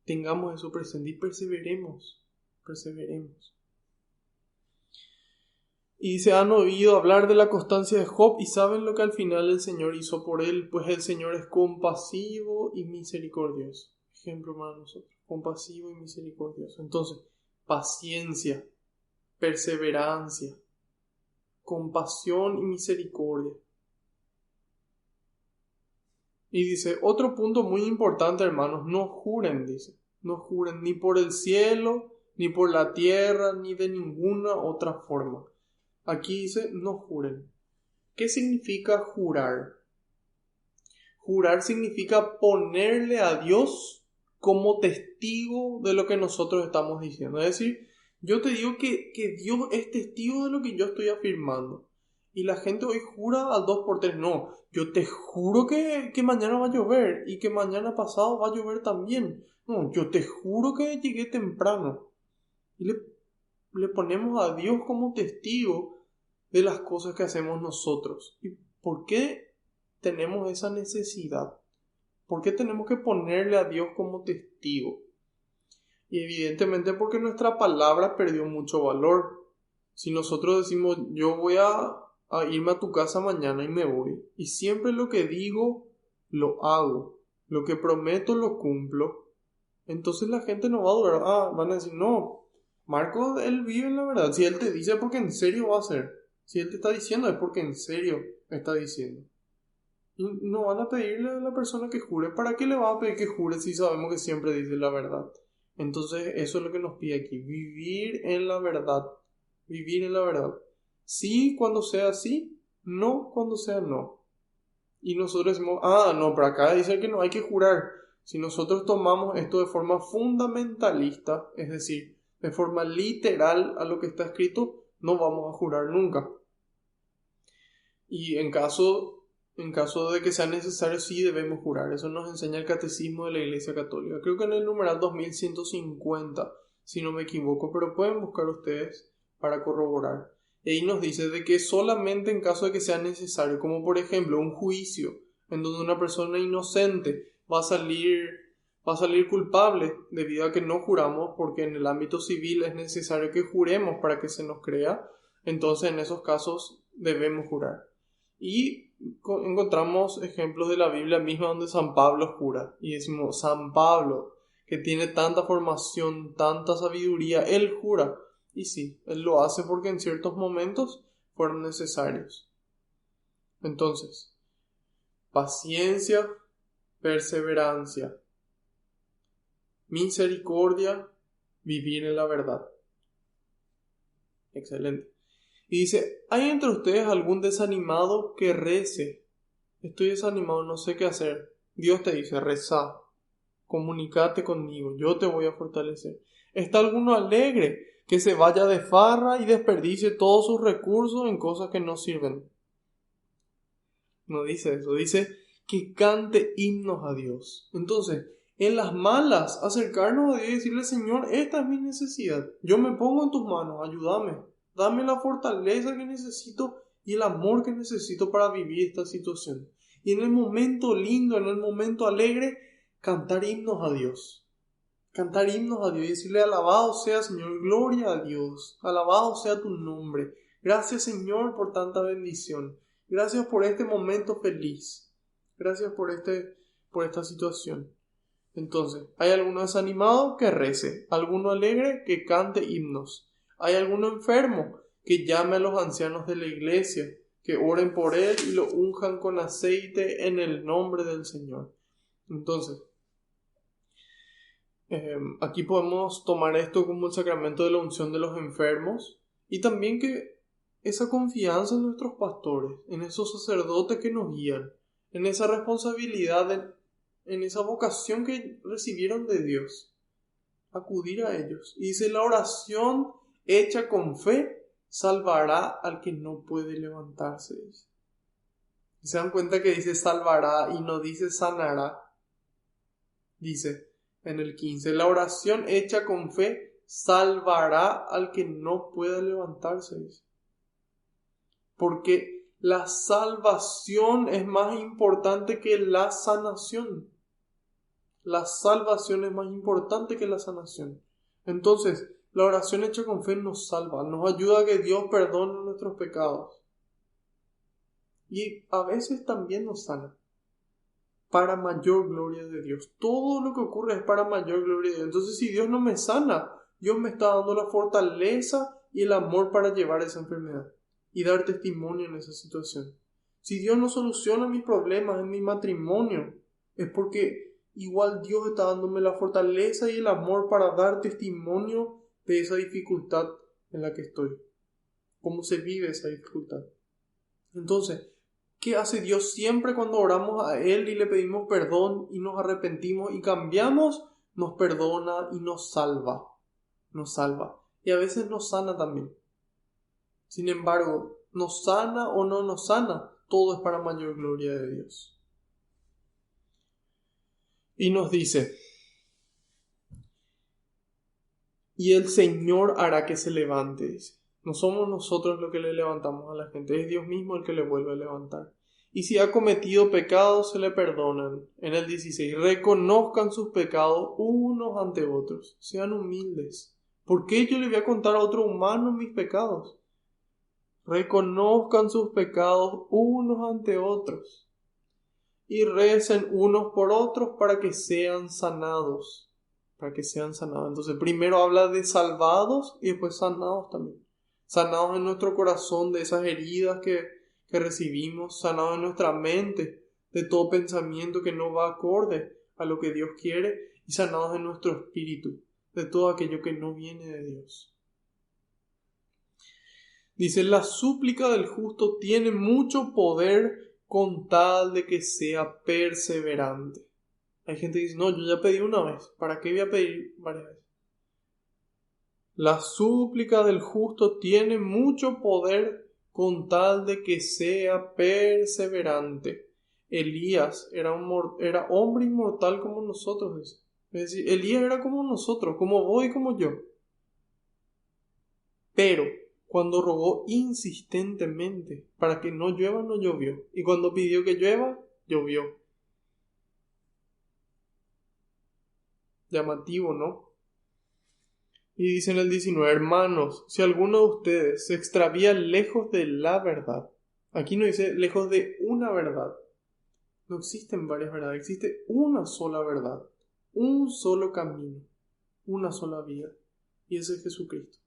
Tengamos eso presente y perseveremos. Perseveremos. Y se han oído hablar de la constancia de Job y saben lo que al final el Señor hizo por él, pues el Señor es compasivo y misericordioso. Ejemplo para nosotros, compasivo y misericordioso. Entonces, paciencia, perseverancia, compasión y misericordia. Y dice, otro punto muy importante, hermanos, no juren, dice. No juren ni por el cielo, ni por la tierra, ni de ninguna otra forma. Aquí dice, no juren. ¿Qué significa jurar? Jurar significa ponerle a Dios como testigo de lo que nosotros estamos diciendo. Es decir, yo te digo que Dios es testigo de lo que yo estoy afirmando. Y la gente hoy jura al 2x3. No, yo te juro que mañana va a llover y que mañana pasado va a llover también. No, yo te juro que llegué temprano. Y le ponemos a Dios como testigo de las cosas que hacemos nosotros. ¿Y por qué tenemos esa necesidad? ¿Por qué tenemos que ponerle a Dios como testigo? Y evidentemente porque nuestra palabra perdió mucho valor. Si nosotros decimos, yo voy a irme a tu casa mañana y me voy, y siempre lo que digo, lo hago, lo que prometo, lo cumplo, entonces la gente no va a dudar. Van a decir, no, Marco, él vive en la verdad. Si él te dice es porque en serio va a ser. Si él te está diciendo es porque en serio está diciendo. Y no van a pedirle a la persona que jure. ¿Para qué le va a pedir que jure si sabemos que siempre dice la verdad? Entonces eso es lo que nos pide aquí. Vivir en la verdad. Vivir en la verdad. Sí cuando sea sí, no cuando sea no. Y nosotros decimos, no, pero acá dice que no hay que jurar. Si nosotros tomamos esto de forma fundamentalista, es decir, de forma literal a lo que está escrito, no vamos a jurar nunca. Y en caso de que sea necesario, sí debemos jurar. Eso nos enseña el Catecismo de la Iglesia Católica. Creo que en el numeral 2150, si no me equivoco, pero pueden buscar ustedes para corroborar. Y ahí nos dice de que solamente en caso de que sea necesario, como por ejemplo un juicio, en donde una persona inocente va a salir culpable debido a que no juramos, porque en el ámbito civil es necesario que juremos para que se nos crea. Entonces en esos casos debemos jurar. Y encontramos ejemplos de la Biblia misma donde San Pablo jura. Y decimos, San Pablo, que tiene tanta formación, tanta sabiduría, él jura. Y sí, él lo hace porque en ciertos momentos fueron necesarios. Entonces, paciencia, perseverancia, misericordia, vivir en la verdad. Excelente. Y dice, ¿hay entre ustedes algún desanimado que rece? Estoy desanimado, no sé qué hacer. Dios te dice, reza, comunícate conmigo, yo te voy a fortalecer. ¿Está alguno alegre que se vaya de farra y desperdicie todos sus recursos en cosas que no sirven? No dice eso, dice que cante himnos a Dios. Entonces, en las malas, acercarnos a Dios y decirle, Señor, esta es mi necesidad. Yo me pongo en tus manos, ayúdame. Dame la fortaleza que necesito y el amor que necesito para vivir esta situación. Y en el momento lindo, en el momento alegre, cantar himnos a Dios. Cantar himnos a Dios y decirle, alabado sea Señor, gloria a Dios, alabado sea tu nombre. Gracias Señor por tanta bendición. Gracias por este momento feliz. Gracias por esta situación. Entonces, ¿hay alguno desanimado? Que rece. ¿Alguno alegre? Que cante himnos. ¿Hay alguno enfermo? Que llame a los ancianos de la iglesia, que oren por él y lo unjan con aceite en el nombre del Señor. Entonces, aquí podemos tomar esto como el sacramento de la unción de los enfermos y también que esa confianza en nuestros pastores, en esos sacerdotes que nos guían, en esa responsabilidad, en esa vocación que recibieron de Dios, acudir a ellos. Y dice, la oración hecha con fe salvará al que no puede levantarse. Y se dan cuenta que dice salvará y no dice sanará. Dice en el 15, la oración hecha con fe salvará al que no pueda levantarse. Porque la salvación es más importante que la sanación. La salvación es más importante que la sanación. Entonces, la oración hecha con fe nos salva, nos ayuda a que Dios perdone nuestros pecados. Y a veces también nos sana. Para mayor gloria de Dios. Todo lo que ocurre es para mayor gloria de Dios. Entonces, si Dios no me sana, Dios me está dando la fortaleza y el amor para llevar esa enfermedad y dar testimonio en esa situación. Si Dios no soluciona mis problemas en mi matrimonio, es porque igual Dios está dándome la fortaleza y el amor para dar testimonio de esa dificultad en la que estoy. Cómo se vive esa dificultad. Entonces, ¿qué hace Dios siempre cuando oramos a Él y le pedimos perdón y nos arrepentimos y cambiamos? Nos perdona y nos salva. Nos salva. Y a veces nos sana también. Sin embargo, nos sana o no nos sana, todo es para mayor gloria de Dios. Y nos dice, y el Señor hará que se levante. No somos nosotros los que le levantamos a la gente, es Dios mismo el que le vuelve a levantar. Y si ha cometido pecados, se le perdonan. En el 16, reconozcan sus pecados unos ante otros, sean humildes. ¿Por qué yo le voy a contar a otro humano mis pecados? Reconozcan sus pecados unos ante otros y recen unos por otros para que sean sanados. Para que sean sanados. Entonces, primero habla de salvados y después sanados también. Sanados en nuestro corazón de esas heridas que recibimos, sanados en nuestra mente de todo pensamiento que no va acorde a lo que Dios quiere y sanados en nuestro espíritu de todo aquello que no viene de Dios. Dice, la súplica del justo tiene mucho poder con tal de que sea perseverante. Hay gente que dice, no, yo ya pedí una vez, ¿para qué voy a pedir varias veces? La súplica del justo tiene mucho poder con tal de que sea perseverante. Elías era hombre inmortal como nosotros. Dice. Es decir, Elías era como nosotros, como vos y como yo. Pero cuando rogó insistentemente para que no llueva, no llovió. Y cuando pidió que llueva, llovió. Llamativo, ¿no? Y dice en el 19, hermanos, si alguno de ustedes se extravía lejos de la verdad, aquí no dice lejos de una verdad, no existen varias verdades, existe una sola verdad, un solo camino, una sola vida, y ese es Jesucristo.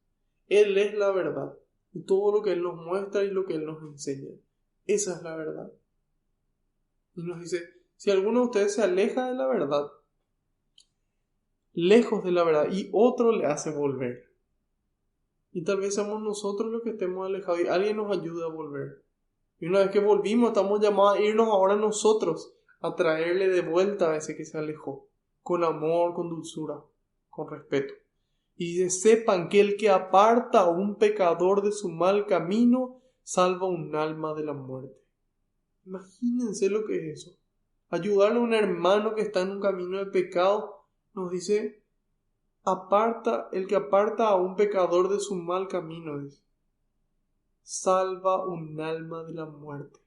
Él es la verdad, y todo lo que Él nos muestra y lo que Él nos enseña, esa es la verdad. Y nos dice, si alguno de ustedes se aleja de la verdad, lejos de la verdad, y otro le hace volver, y tal vez seamos nosotros los que estemos alejados y alguien nos ayude a volver. Y una vez que volvimos, estamos llamados a irnos ahora nosotros, a traerle de vuelta a ese que se alejó, con amor, con dulzura, con respeto. Y dice, sepan que el que aparta a un pecador de su mal camino, salva un alma de la muerte. Imagínense lo que es eso. Ayudarle a un hermano que está en un camino de pecado, nos dice, el que aparta a un pecador de su mal camino, dice, salva un alma de la muerte.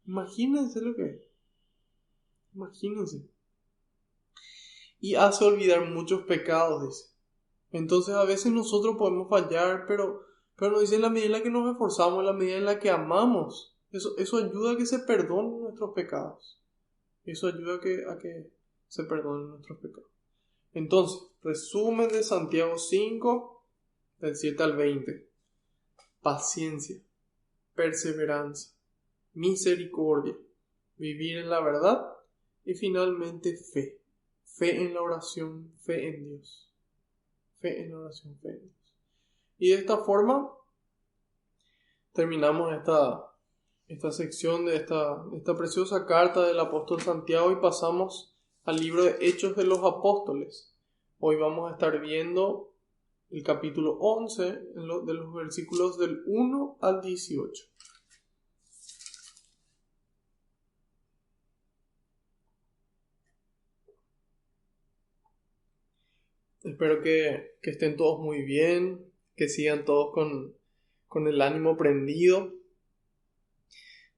Imagínense lo que es. Imagínense. Y hace olvidar muchos pecados, dice. Entonces a veces nosotros podemos fallar, pero nos dice en la medida en la que nos esforzamos, en la medida en la que amamos, eso ayuda a que se perdonen nuestros pecados. Eso ayuda a que se perdonen nuestros pecados. Entonces, resumen de Santiago 5, del 7 al 20. Paciencia, perseverancia, misericordia, vivir en la verdad y finalmente fe. Fe en la oración, fe en Dios. Fe en la oración, fe en Dios. Y de esta forma terminamos esta sección de esta preciosa carta del apóstol Santiago y pasamos al libro de Hechos de los Apóstoles. Hoy vamos a estar viendo el capítulo 11 de los versículos del 1 al 18. Espero que estén todos muy bien, que sigan todos con el ánimo prendido.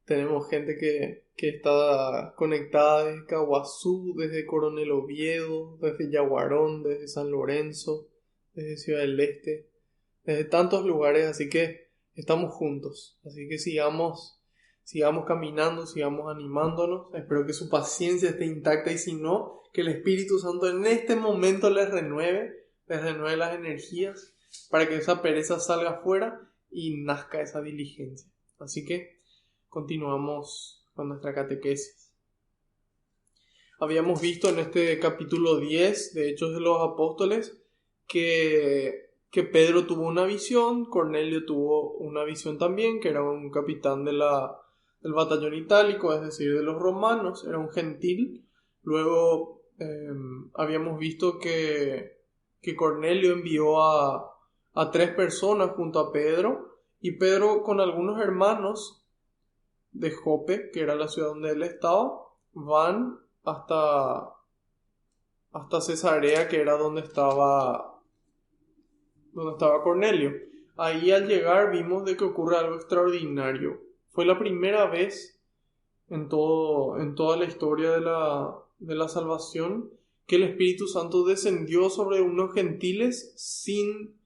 Tenemos gente que está conectada desde Caguazú, desde Coronel Oviedo, desde Yaguarón, desde San Lorenzo, desde Ciudad del Este, desde tantos lugares, así que estamos juntos. Así que sigamos caminando, sigamos animándonos. Espero que su paciencia esté intacta y si no, que el Espíritu Santo en este momento les renueve las energías para que esa pereza salga afuera y nazca esa diligencia. Así que continuamos con nuestra catequesis. Habíamos visto en este capítulo 10 de Hechos de los Apóstoles que Pedro tuvo una visión, Cornelio tuvo una visión también, que era un capitán del batallón itálico, es decir, de los romanos, era un gentil. Luego habíamos visto que Cornelio envió a 3 personas junto a Pedro, y Pedro con algunos hermanos de Jope, que era la ciudad donde él estaba, van hasta Cesarea, que era donde estaba Cornelio. Ahí al llegar vimos de que ocurre algo extraordinario. Fue la primera vez en toda la historia de la salvación que el Espíritu Santo descendió sobre unos gentiles sin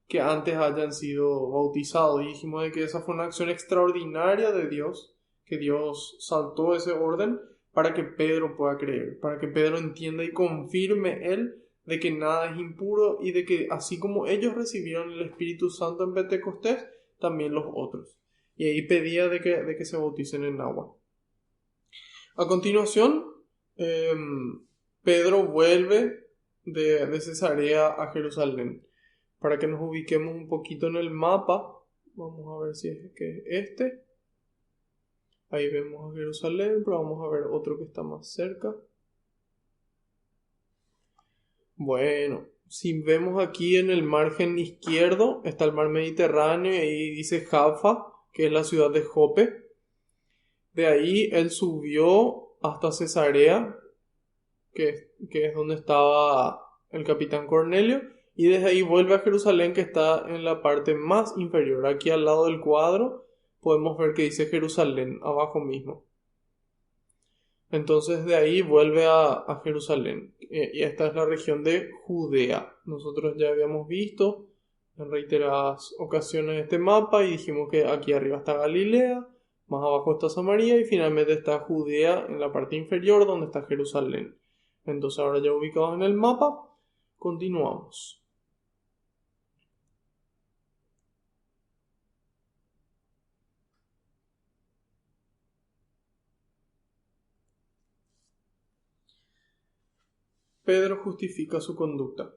que antes hayan sido bautizados. Y dijimos de que esa fue una acción extraordinaria de Dios, que Dios saltó ese orden para que Pedro pueda creer, para que Pedro entienda y confirme él de que nada es impuro y de que así como ellos recibieron el Espíritu Santo en Pentecostés, también los otros. Y ahí pedía de que se bauticen en agua. A continuación, Pedro vuelve de Cesarea a Jerusalén. Para que nos ubiquemos un poquito en el mapa, vamos a ver si es que este. Ahí vemos a Jerusalén, pero vamos a ver otro que está más cerca. Bueno, si vemos aquí en el margen izquierdo está el mar Mediterráneo y ahí dice Jaffa, que es la ciudad de Jope. De ahí él subió hasta Cesarea, que es donde estaba el capitán Cornelio, y desde ahí vuelve a Jerusalén, que está en la parte más inferior. Aquí al lado del cuadro podemos ver que dice Jerusalén, abajo mismo. Entonces de ahí vuelve a Jerusalén. Y esta es la región de Judea. Nosotros ya habíamos visto en reiteradas ocasiones este mapa y dijimos que aquí arriba está Galilea, más abajo está Samaria y finalmente está Judea en la parte inferior donde está Jerusalén. Entonces ahora ya ubicados en el mapa, continuamos. Pedro justifica su conducta.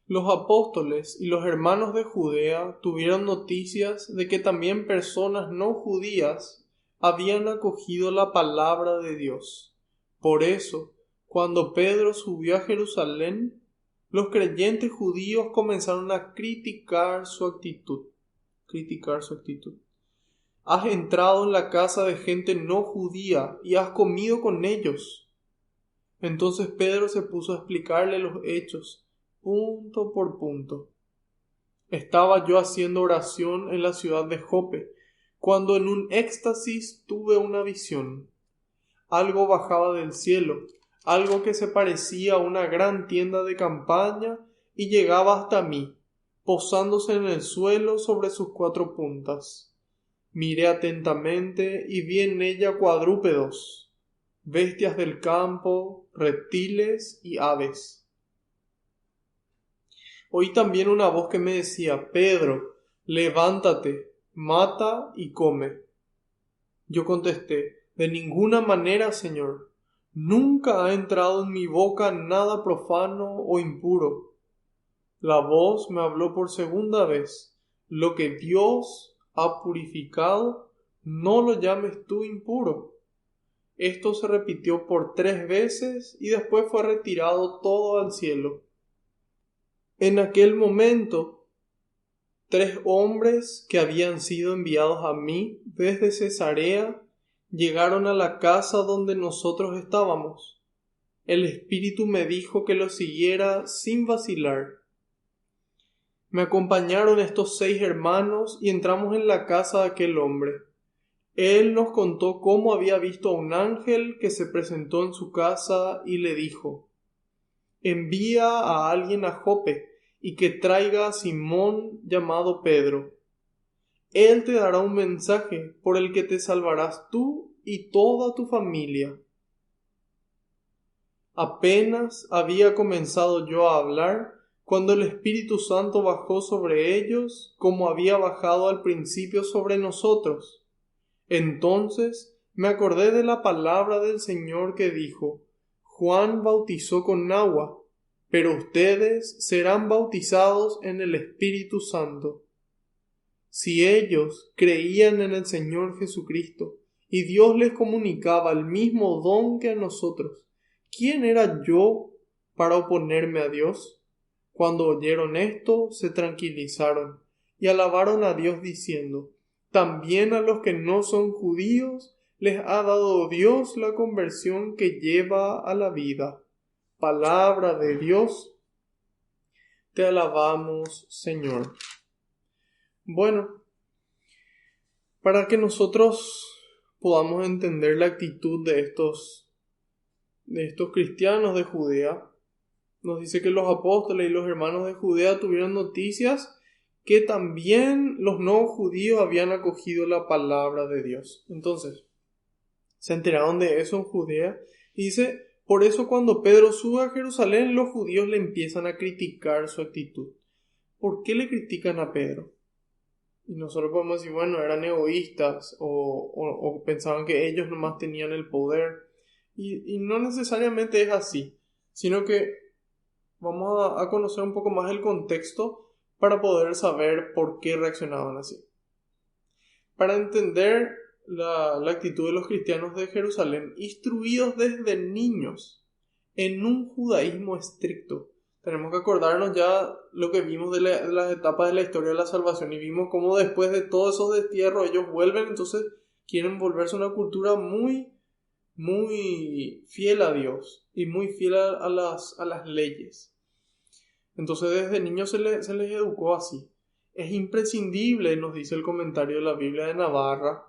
Los apóstoles y los hermanos de Judea tuvieron noticias de que también personas no judías habían acogido la palabra de Dios. Por eso, cuando Pedro subió a Jerusalén, los creyentes judíos comenzaron a criticar su actitud. Has entrado en la casa de gente no judía y has comido con ellos. Entonces Pedro se puso a explicarle los hechos punto por punto. Estaba yo haciendo oración en la ciudad de Jope, cuando en un éxtasis tuve una visión. Algo bajaba del cielo, algo que se parecía a una gran tienda de campaña y llegaba hasta mí, posándose en el suelo sobre sus 4 puntas. Miré atentamente y vi en ella cuadrúpedos, bestias del campo, reptiles y aves. Oí también una voz que me decía: Pedro, levántate, mata y come. Yo contesté: de ninguna manera, Señor. Nunca ha entrado en mi boca nada profano o impuro. La voz me habló por segunda vez: lo que Dios ha purificado, no lo llames tú impuro. Esto se repitió por 3 veces y después fue retirado todo al cielo. En aquel momento, 3 hombres que habían sido enviados a mí desde Cesarea llegaron a la casa donde nosotros estábamos. El Espíritu me dijo que los siguiera sin vacilar. Me acompañaron estos 6 hermanos y entramos en la casa de aquel hombre. Él nos contó cómo había visto a un ángel que se presentó en su casa y le dijo: envía a alguien a Jope y que traiga a Simón llamado Pedro. Él te dará un mensaje por el que te salvarás tú y toda tu familia. Apenas había comenzado yo a hablar cuando el Espíritu Santo bajó sobre ellos como había bajado al principio sobre nosotros. Entonces me acordé de la palabra del Señor que dijo: Juan bautizó con agua, pero ustedes serán bautizados en el Espíritu Santo. Si ellos creían en el Señor Jesucristo y Dios les comunicaba el mismo don que a nosotros, ¿quién era yo para oponerme a Dios? Cuando oyeron esto, se tranquilizaron y alabaron a Dios diciendo: también a los que no son judíos les ha dado Dios la conversión que lleva a la vida. Palabra de Dios, te alabamos, Señor. Bueno, para que nosotros podamos entender la actitud de estos cristianos de Judea, nos dice que los apóstoles y los hermanos de Judea tuvieron noticias que también los no judíos habían acogido la palabra de Dios. Entonces, se enteraron de eso en Judea y dice: por eso cuando Pedro sube a Jerusalén, los judíos le empiezan a criticar su actitud. ¿Por qué le critican a Pedro? Y nosotros podemos decir, bueno, eran egoístas o pensaban que ellos nomás tenían el poder. Y no necesariamente es así, sino que vamos a conocer un poco más el contexto para poder saber por qué reaccionaban así. Para entender la actitud de los cristianos de Jerusalén, instruidos desde niños en un judaísmo estricto. Tenemos que acordarnos ya lo que vimos de las etapas de la historia de la salvación y vimos cómo después de todos esos destierros ellos vuelven, entonces quieren volverse a una cultura muy, muy fiel a Dios y muy fiel a las leyes. Entonces desde niños se les educó así. Es imprescindible, nos dice el comentario de la Biblia de Navarra,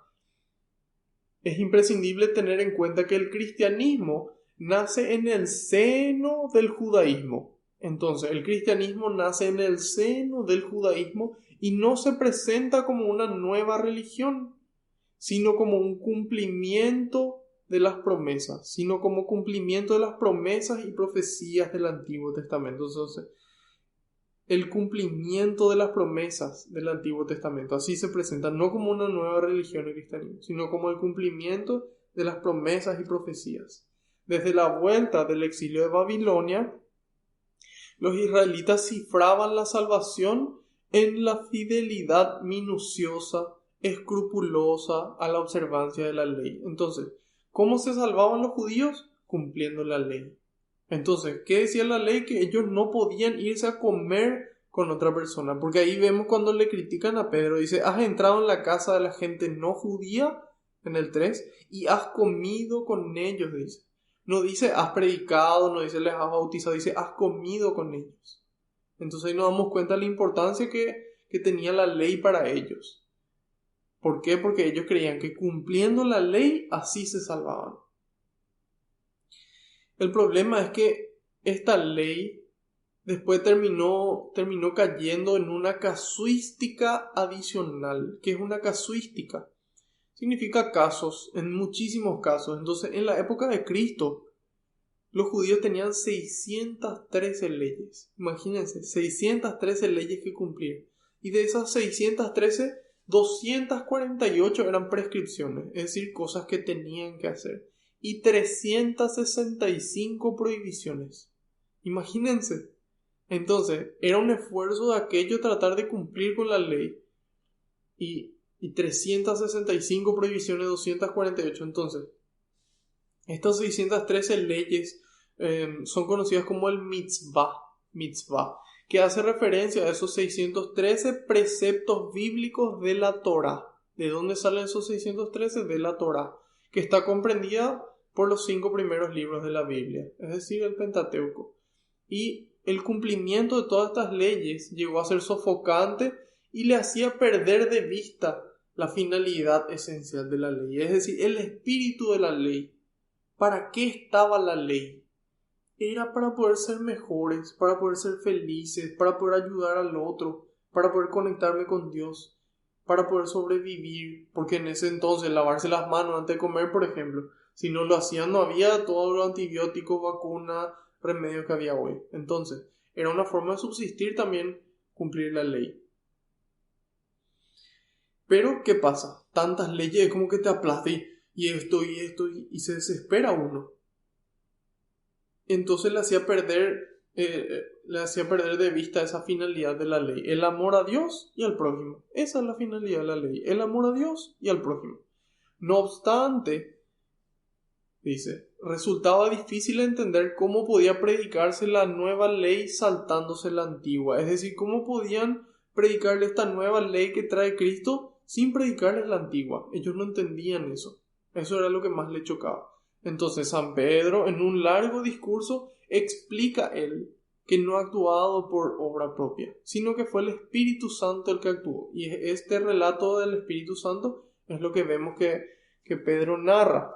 es imprescindible tener en cuenta que el cristianismo nace en el seno del judaísmo. Entonces, el cristianismo nace en el seno del judaísmo y no se presenta como una nueva religión, sino como un cumplimiento de las promesas, sino como cumplimiento de las promesas y profecías del Antiguo Testamento. Entonces, el cumplimiento de las promesas del Antiguo Testamento. Así se presenta, no como una nueva religión el cristianismo, sino como el cumplimiento de las promesas y profecías. Desde la vuelta del exilio de Babilonia, los israelitas cifraban la salvación en la fidelidad minuciosa, escrupulosa a la observancia de la ley. Entonces, ¿cómo se salvaban los judíos? Cumpliendo la ley. Entonces, ¿qué decía la ley? Que ellos no podían irse a comer con otra persona. Porque ahí vemos cuando le critican a Pedro. Dice, has entrado en la casa de la gente no judía, en el 3, y has comido con ellos, dice. No dice, has predicado, no dice, les has bautizado, dice, has comido con ellos. Entonces ahí nos damos cuenta de la importancia que tenía la ley para ellos. ¿Por qué? Porque ellos creían que cumpliendo la ley, así se salvaban. El problema es que esta ley después terminó cayendo en una casuística adicional. ¿Qué es una casuística? Significa casos, en muchísimos casos. Entonces, en la época de Cristo, los judíos tenían 613 leyes. Imagínense, 613 leyes que cumplir. Y de esas 613, 248 eran prescripciones, es decir, cosas que tenían que hacer. Y 365 prohibiciones. Imagínense. Entonces, era un esfuerzo de aquello tratar de cumplir con la ley. Y 365 prohibiciones, 248. Entonces, estas 613 leyes son conocidas como el mitzvah, que hace referencia a esos 613 preceptos bíblicos de la Torá. ¿De dónde salen esos 613? De la Torá, que está comprendida por los 5 primeros libros de la Biblia, es decir, el Pentateuco. Y el cumplimiento de todas estas leyes llegó a ser sofocante y le hacía perder de vista la finalidad esencial de la ley, es decir, el espíritu de la ley. ¿Para qué estaba la ley? Era para poder ser mejores, para poder ser felices, para poder ayudar al otro, para poder conectarme con Dios, para poder sobrevivir, porque en ese entonces lavarse las manos antes de comer, por ejemplo, si no lo hacían no había todos los antibióticos, vacunas, remedios que había hoy. Entonces, era una forma de subsistir también cumplir la ley. Pero, ¿qué pasa? Tantas leyes como que te aplasten y esto, y se desespera uno. Entonces le hacía perder de vista esa finalidad de la ley, el amor a Dios y al prójimo. Esa es la finalidad de la ley, el amor a Dios y al prójimo. No obstante, dice, resultaba difícil entender cómo podía predicarse la nueva ley saltándose la antigua. Es decir, cómo podían predicarle esta nueva ley que trae Cristo sin predicarles la antigua. Ellos no entendían eso. Eso era lo que más le chocaba. Entonces San Pedro, en un largo discurso, explica él que no ha actuado por obra propia, sino que fue el Espíritu Santo el que actuó. Y este relato del Espíritu Santo es lo que vemos que Pedro narra.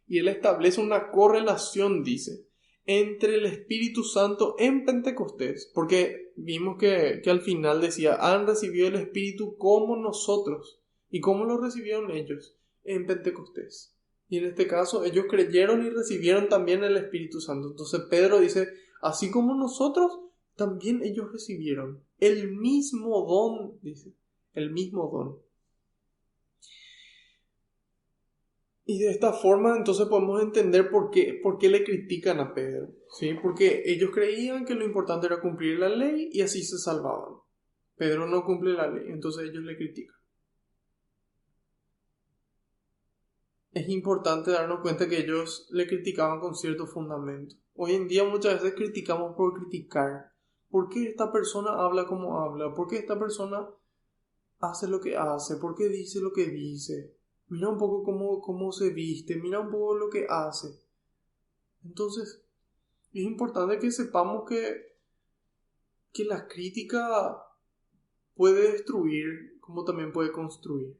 Y él establece una correlación, dice, entre el Espíritu Santo en Pentecostés, porque vimos que al final decía, han recibido el Espíritu como nosotros. ¿Y cómo lo recibieron ellos? En Pentecostés. Y en este caso ellos creyeron y recibieron también el Espíritu Santo. Entonces Pedro dice, así como nosotros, también ellos recibieron el mismo don, dice, el mismo don. Y de esta forma entonces podemos entender por qué le critican a Pedro, ¿sí? Porque ellos creían que lo importante era cumplir la ley y así se salvaban. Pedro no cumple la ley, entonces ellos le critican. Es importante darnos cuenta que ellos le criticaban con cierto fundamento. Hoy en día muchas veces criticamos por criticar. ¿Por qué esta persona habla como habla? ¿Por qué esta persona hace lo que hace? ¿Por qué dice lo que dice? Mira un poco cómo se viste, mira un poco lo que hace. Entonces, es importante que sepamos que la crítica puede destruir como también puede construir.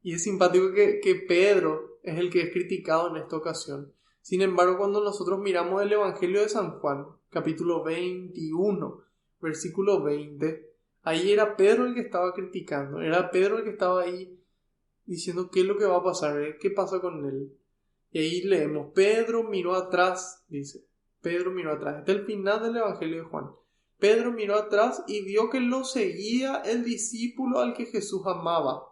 Y es simpático que Pedro es el que es criticado en esta ocasión. Sin embargo, cuando nosotros miramos el Evangelio de San Juan, capítulo 21, versículo 20, ahí era Pedro el que estaba criticando, era Pedro el que estaba ahí diciendo qué es lo que va a pasar, qué pasa con él. Y ahí leemos, Pedro miró atrás, dice, Pedro miró atrás. Este es el final del Evangelio de Juan. Pedro miró atrás y vio que lo seguía el discípulo al que Jesús amaba,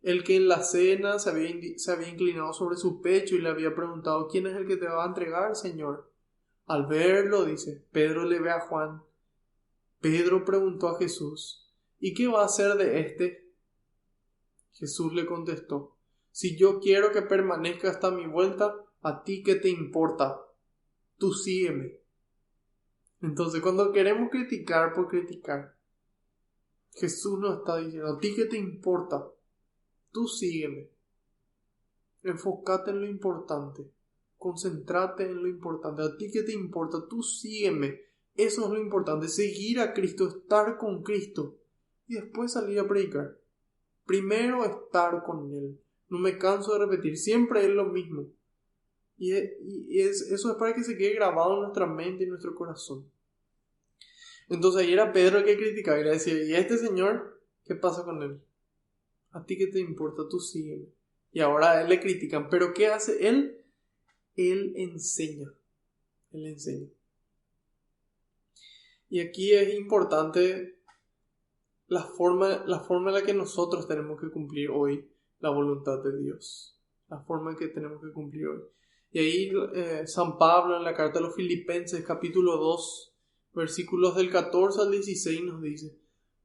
el que en la cena se había inclinado sobre su pecho y le había preguntado, ¿quién es el que te va a entregar, Señor? Al verlo, dice, Pedro le ve a Juan. Pedro preguntó a Jesús, ¿y qué va a hacer de este? Jesús le contestó, si yo quiero que permanezca hasta mi vuelta, ¿a ti qué te importa? Tú sígueme. Entonces, cuando queremos criticar por criticar, Jesús nos está diciendo, ¿a ti qué te importa? Tú sígueme. Enfócate en lo importante. Concéntrate en lo importante. ¿A ti qué te importa? Tú sígueme. Eso es lo importante. Seguir a Cristo, estar con Cristo. Y después salir a predicar. Primero estar con Él. No me canso de repetir. Siempre es lo mismo. Eso es para que se quede grabado en nuestra mente y en nuestro corazón. Entonces ahí era Pedro el que criticaba y le decía, ¿y este señor? ¿Qué pasa con él? ¿A ti qué te importa? Tú sígueme. Y ahora a él le critican. ¿Pero qué hace él? Él enseña. Él enseña. Y aquí es importante la forma en la que nosotros tenemos que cumplir hoy la voluntad de Dios. La forma en que tenemos que cumplir hoy. Y ahí San Pablo en la carta a los Filipenses, capítulo 2, versículos del 14 al 16 nos dice,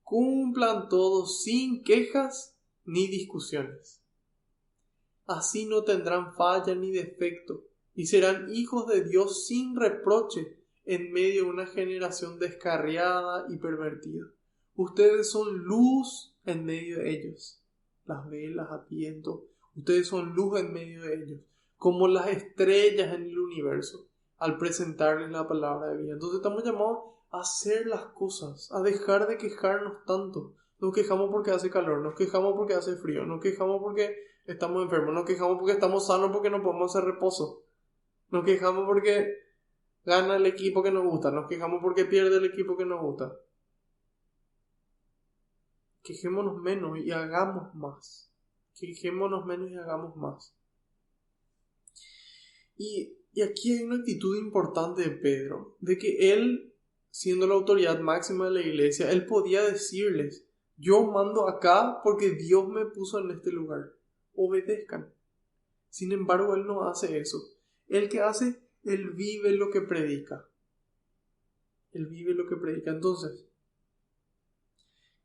cumplan todos sin quejas ni discusiones. Así no tendrán falla ni defecto, y serán hijos de Dios sin reproche en medio de una generación descarriada y pervertida. Ustedes son luz en medio de ellos. Las velas a tiento. Ustedes son luz en medio de ellos, como las estrellas en el universo, al presentarles la palabra de vida. Entonces estamos llamados a hacer las cosas, a dejar de quejarnos tanto. Nos quejamos porque hace calor, nos quejamos porque hace frío, nos quejamos porque estamos enfermos, nos quejamos porque estamos sanos porque no podemos hacer reposo. Nos quejamos porque gana el equipo que nos gusta, nos quejamos porque pierde el equipo que nos gusta. Quejémonos menos y hagamos más. Quejémonos menos y hagamos más. Y aquí hay una actitud importante de Pedro, de que él, siendo la autoridad máxima de la iglesia, él podía decirles, yo mando acá porque Dios me puso en este lugar, obedezcan. Sin embargo, él no hace eso. Él que hace, él vive lo que predica. Él vive lo que predica. Entonces,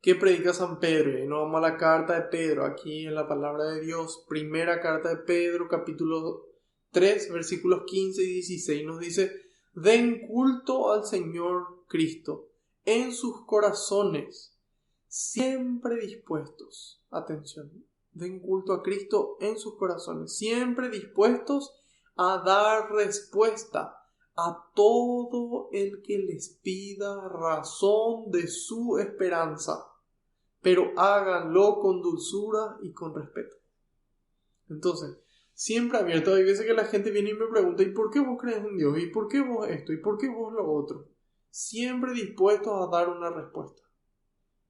¿qué predica San Pedro? Y nos vamos a la carta de Pedro, aquí en la palabra de Dios, primera carta de Pedro, capítulo 3, versículos 15 y 16, nos dice, den culto al Señor Cristo en sus corazones, siempre dispuestos, atención, den culto a Cristo en sus corazones, siempre dispuestos a dar respuesta a todo el que les pida razón de su esperanza, pero háganlo con dulzura y con respeto. Entonces, siempre abierto. Hay veces que la gente viene y me pregunta, ¿y por qué vos crees en Dios? ¿Y por qué vos esto? ¿Y por qué vos lo otro? Siempre dispuestos a dar una respuesta.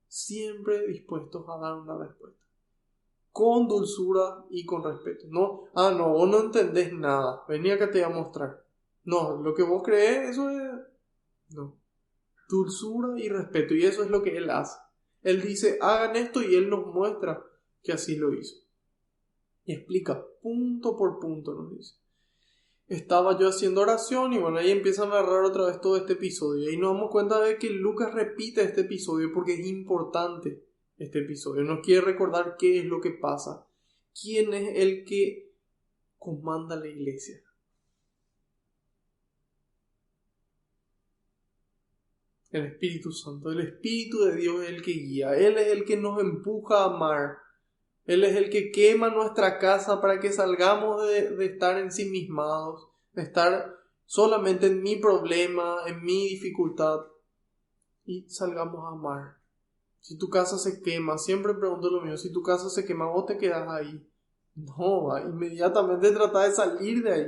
Siempre dispuestos a dar una respuesta. Con dulzura y con respeto. No, vos no entendés nada. Vení acá te voy a mostrar. No, lo que vos crees, eso es... No. Dulzura y respeto. Y eso es lo que Él hace. Él dice, hagan esto y Él nos muestra que así lo hizo. Y explica punto por punto, nos dice. Estaba yo haciendo oración y bueno, ahí empieza a narrar otra vez todo este episodio. Y ahí nos damos cuenta de que Lucas repite este episodio porque es importante este episodio. Nos quiere recordar qué es lo que pasa. ¿Quién es el que comanda la iglesia? El Espíritu Santo. El Espíritu de Dios es el que guía. Él es el que nos empuja a amar. Él es el que quema nuestra casa para que salgamos de estar ensimismados, de estar solamente en mi problema, en mi dificultad, y salgamos a amar. Si tu casa se quema, siempre pregunto lo mismo, si tu casa se quema, vos te quedás ahí. No, inmediatamente trata de salir de ahí.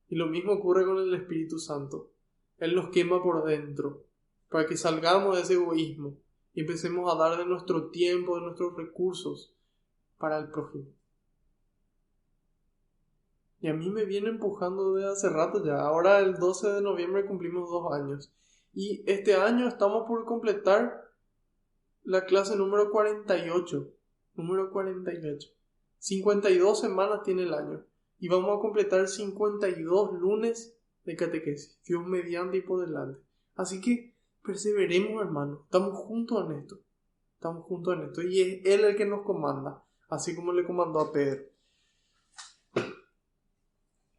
Y lo mismo ocurre con el Espíritu Santo. Él nos quema por dentro, para que salgamos de ese egoísmo y empecemos a dar de nuestro tiempo, de nuestros recursos para el prójimo. Y a mí me viene empujando desde hace rato ya. Ahora el 12 de noviembre cumplimos 2 años. Y este año estamos por completar la clase número 48. Número 48. 52 semanas tiene el año. Y vamos a completar 52 lunes de catequesis. Dios mediante y por delante. Así que perseveremos, hermanos. Estamos juntos en esto. Estamos juntos en esto. Y es Él el que nos comanda. Así como le comandó a Pedro.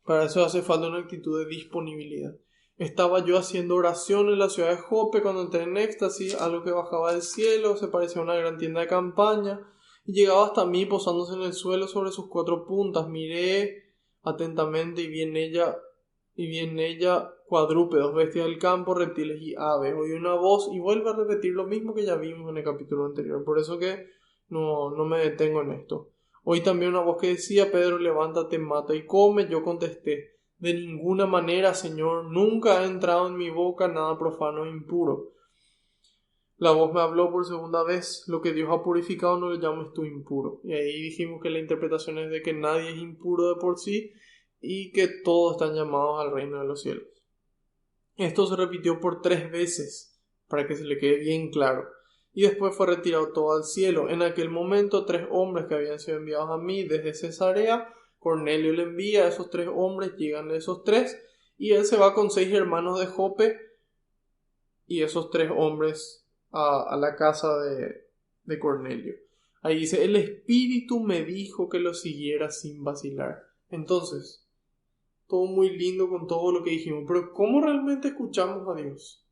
Para eso hace falta una actitud de disponibilidad. Estaba yo haciendo oración en la ciudad de Jope cuando entré en éxtasis, algo que bajaba del cielo, se parecía a una gran tienda de campaña, y llegaba hasta mí posándose en el suelo sobre sus 4 puntas. Miré atentamente y vi en ella cuadrúpedos, bestias del campo, reptiles y aves. Oí una voz y vuelve a repetir lo mismo que ya vimos en el capítulo anterior, por eso que no me detengo en esto. Oí también una voz que decía: Pedro, levántate, mata y come. Yo contesté: de ninguna manera, Señor, nunca ha entrado en mi boca nada profano e impuro. La voz me habló por segunda vez: lo que Dios ha purificado no le llames tú impuro. Y ahí dijimos que la interpretación es de que nadie es impuro de por sí y que todos están llamados al reino de los cielos. Esto se repitió por 3 veces para que se le quede bien claro. Y después fue retirado todo al cielo. En aquel momento 3 hombres que habían sido enviados a mí desde Cesarea, Cornelio le envía a esos 3 hombres, llegan esos 3 y él se va con 6 hermanos de Jope y esos 3 hombres a la casa de Cornelio. Ahí dice: el Espíritu me dijo que lo siguiera sin vacilar. Entonces, todo muy lindo con todo lo que dijimos, pero ¿cómo realmente escuchamos a Dios?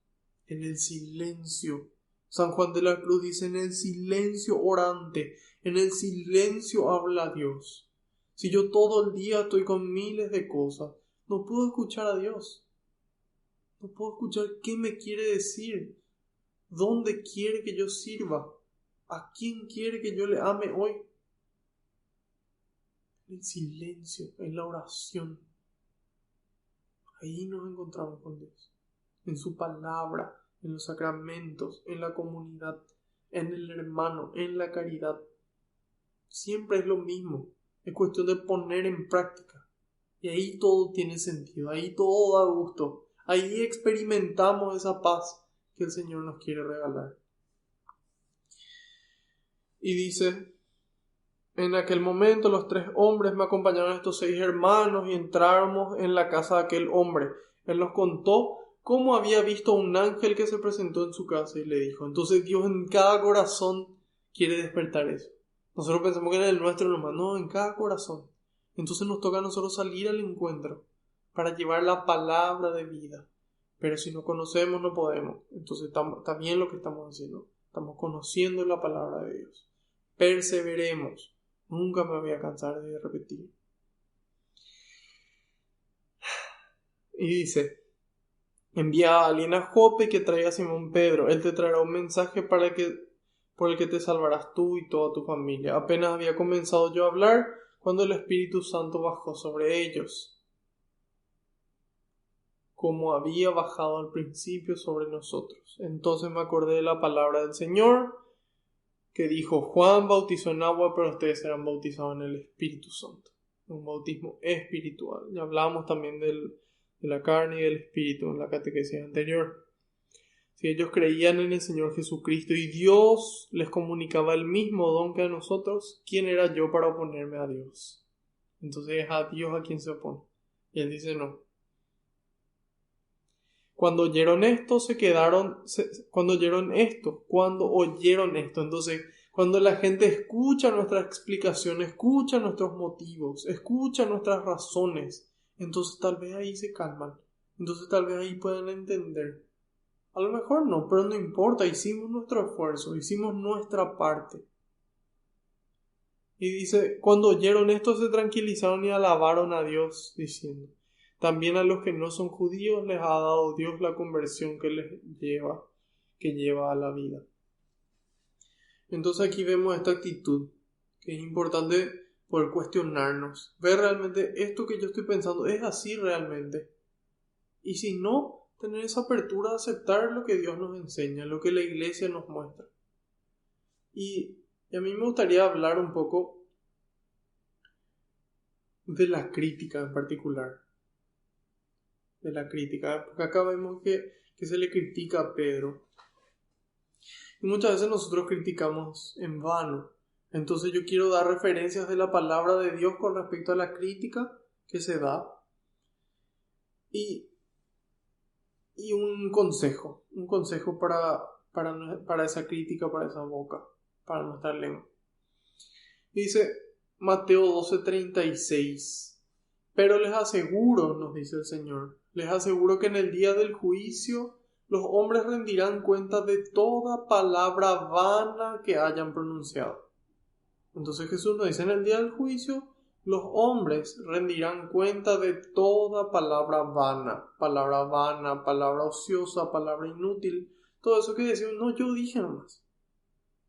En el silencio. San Juan de la Cruz dice: en el silencio orante, en el silencio habla Dios. Si yo todo el día estoy con miles de cosas, no puedo escuchar a Dios. No puedo escuchar qué me quiere decir, dónde quiere que yo sirva, a quién quiere que yo le ame hoy. En el silencio, en la oración. Ahí nos encontramos con Dios. En su palabra, en los sacramentos, en la comunidad, en el hermano, en la caridad. Siempre es lo mismo. Es cuestión de poner en práctica. Y ahí todo tiene sentido. Ahí todo da gusto. Ahí experimentamos esa paz que el Señor nos quiere regalar. Y dice: en aquel momento los 3 hombres me acompañaron a estos 6 hermanos y entramos en la casa de aquel hombre. Él nos contó cómo había visto a un ángel que se presentó en su casa y le dijo. Entonces Dios en cada corazón quiere despertar eso. Nosotros pensamos que en el nuestro nomás, no, en cada corazón. Entonces nos toca a nosotros salir al encuentro para llevar la palabra de vida. Pero si no conocemos no podemos. Entonces está bien lo que estamos haciendo. Estamos conociendo la palabra de Dios. Perseveremos. Nunca me voy a cansar de repetir. Y dice: envía a alguien a Jope que traiga a Simón Pedro. Él te traerá un mensaje por el que te salvarás tú y toda tu familia. Apenas había comenzado yo a hablar cuando el Espíritu Santo bajó sobre ellos, como había bajado al principio sobre nosotros. Entonces me acordé de la palabra del Señor, que dijo: Juan bautizó en agua, pero ustedes serán bautizados en el Espíritu Santo. Un bautismo espiritual. Ya hablábamos también de la carne y del Espíritu en la catequesis anterior. Si ellos creían en el Señor Jesucristo y Dios les comunicaba el mismo don que a nosotros, ¿quién era yo para oponerme a Dios? Entonces es a Dios a quien se opone. Y él dice: no. Cuando oyeron esto, entonces, cuando la gente escucha nuestra explicación, escucha nuestros motivos, escucha nuestras razones, entonces tal vez ahí se calman, entonces tal vez ahí pueden entender. A lo mejor no, pero no importa, hicimos nuestro esfuerzo, hicimos nuestra parte. Y dice: cuando oyeron esto se tranquilizaron y alabaron a Dios, diciendo: también a los que no son judíos les ha dado Dios la conversión que lleva a la vida. Entonces aquí vemos esta actitud, que es importante poder cuestionarnos, ver realmente esto que yo estoy pensando, ¿es así realmente? Y si no, tener esa apertura a aceptar lo que Dios nos enseña, lo que la iglesia nos muestra. Y a mí me gustaría hablar un poco de la crítica en particular. De la crítica, porque acá vemos que se le critica a Pedro. Y muchas veces nosotros criticamos en vano. Entonces yo quiero dar referencias de la palabra de Dios con respecto a la crítica que se da. Y un consejo para esa crítica, para esa boca, para nuestra lengua. Dice Mateo 12:36, pero les aseguro, nos dice el Señor, les aseguro que en el día del juicio los hombres rendirán cuenta de toda palabra vana que hayan pronunciado. Entonces Jesús nos dice, en el día del juicio los hombres rendirán cuenta de toda palabra vana, palabra ociosa, palabra inútil, todo eso que decimos, no, yo dije nomás.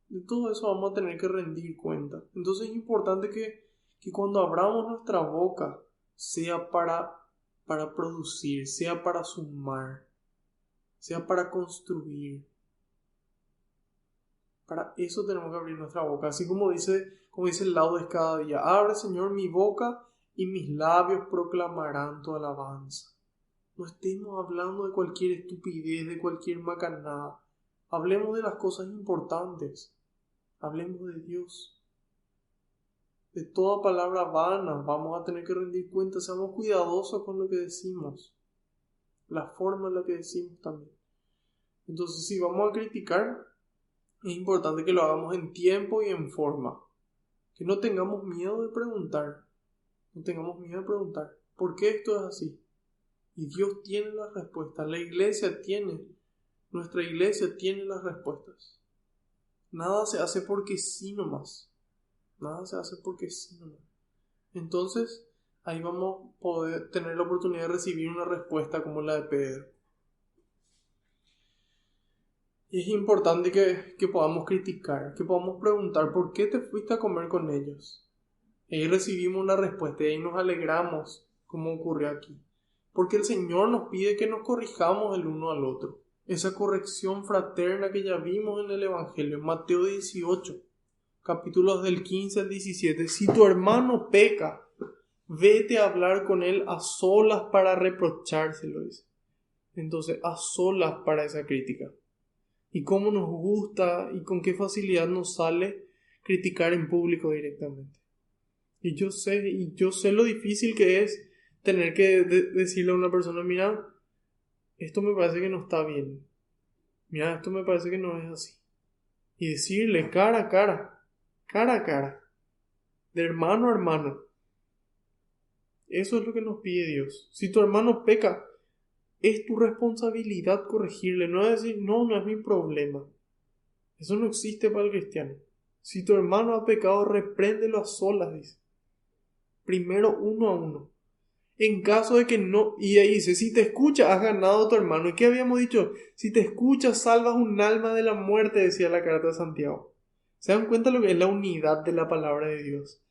De todo eso vamos a tener que rendir cuenta. Entonces es importante que cuando abramos nuestra boca sea para producir, sea para sumar, sea para construir. Para eso tenemos que abrir nuestra boca. Así como dice el laudes cada día. Abre, Señor, mi boca y mis labios proclamarán tu alabanza. No estemos hablando de cualquier estupidez, de cualquier macanada. Hablemos de las cosas importantes. Hablemos de Dios. De toda palabra vana vamos a tener que rendir cuenta. Seamos cuidadosos con lo que decimos. La forma en la que decimos también. Entonces, si vamos a criticar, es importante que lo hagamos en tiempo y en forma. Que no tengamos miedo de preguntar. No tengamos miedo de preguntar. ¿Por qué esto es así? Y Dios tiene las respuestas. Nuestra iglesia tiene las respuestas. Nada se hace porque sí nomás. Nada se hace porque sí nomás. Entonces, ahí vamos a poder tener la oportunidad de recibir una respuesta como la de Pedro. Y es importante que podamos criticar, que podamos preguntar ¿por qué te fuiste a comer con ellos? Y ahí recibimos una respuesta y ahí nos alegramos, como ocurrió aquí. Porque el Señor nos pide que nos corrijamos el uno al otro. Esa corrección fraterna que ya vimos en el Evangelio, en Mateo 18, capítulos del 15 al 17. Si tu hermano peca, vete a hablar con él a solas para reprochárselo, dice. Entonces, a solas para esa crítica. Y cómo nos gusta y con qué facilidad nos sale criticar en público directamente. Y yo sé lo difícil que es tener que decirle a una persona, mira, esto me parece que no está bien. Mira, esto me parece que no es así. Y decirle cara a cara, de hermano a hermano. Eso es lo que nos pide Dios. Si tu hermano peca, es tu responsabilidad corregirle, no es decir, no es mi problema. Eso no existe para el cristiano. Si tu hermano ha pecado, repréndelo a solas, dice. Primero uno a uno. En caso de que no, y ahí dice, si te escucha, has ganado a tu hermano. ¿Y qué habíamos dicho? Si te escucha, salvas un alma de la muerte, decía la carta de Santiago. ¿Se dan cuenta lo que es la unidad de la palabra de Dios?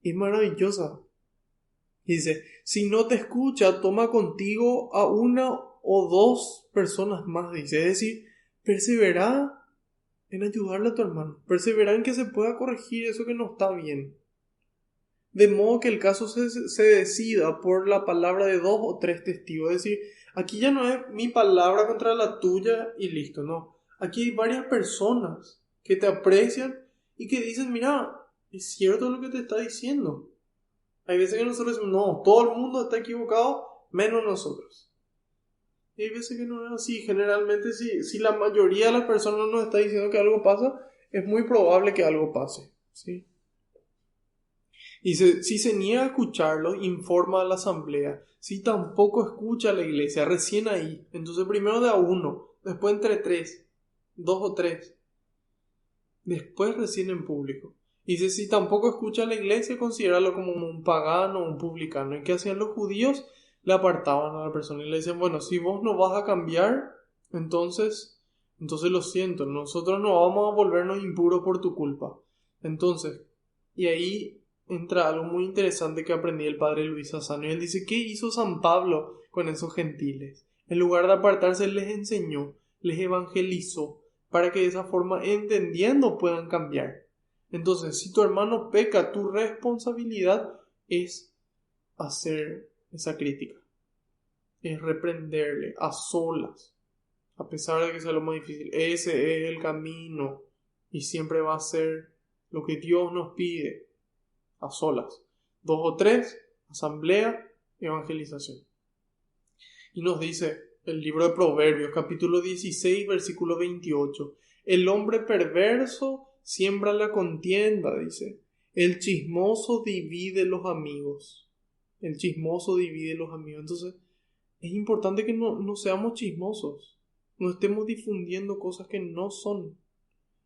Es maravillosa. Y dice, si no te escucha, toma contigo a una o dos personas más, dice. Es decir, persevera en ayudarle a tu hermano. Persevera en que se pueda corregir eso que no está bien. De modo que el caso se decida por la palabra de 2 o 3 testigos. Es decir, aquí ya no es mi palabra contra la tuya y listo, no. Aquí hay varias personas que te aprecian y que dicen, mira, es cierto lo que te está diciendo. Hay veces que nosotros decimos, no, todo el mundo está equivocado, menos nosotros. Y hay veces que no es así. Generalmente, si la mayoría de las personas nos está diciendo que algo pasa, es muy probable que algo pase, ¿sí? Y si se niega a escucharlo, informa a la asamblea. Si tampoco escucha a la iglesia, recién ahí. Entonces primero de a uno, después entre 3, 2 o 3. Después recién en público. Y si tampoco escucha a la iglesia, considéralo como un pagano o un publicano. ¿Y qué hacían los judíos? Le apartaban a la persona y le decían, bueno, si vos no vas a cambiar, entonces Entonces lo siento, nosotros no vamos a volvernos impuros por tu culpa. Entonces, y ahí entra algo muy interesante que aprendí del padre Luis Sassano. Y él dice, ¿qué hizo San Pablo con esos gentiles? En lugar de apartarse, les enseñó, les evangelizó, para que de esa forma, entendiendo, puedan cambiar. Entonces, si tu hermano peca, tu responsabilidad es hacer esa crítica, es reprenderle a solas, a pesar de que sea lo más difícil. Ese es el camino y siempre va a ser lo que Dios nos pide, a solas. 2 o 3, asamblea, evangelización. Y nos dice el libro de Proverbios, capítulo 16, versículo 28. El hombre perverso siembra la contienda, dice. El chismoso divide los amigos. El chismoso divide los amigos. Entonces, es importante que no seamos chismosos. No estemos difundiendo cosas que no son.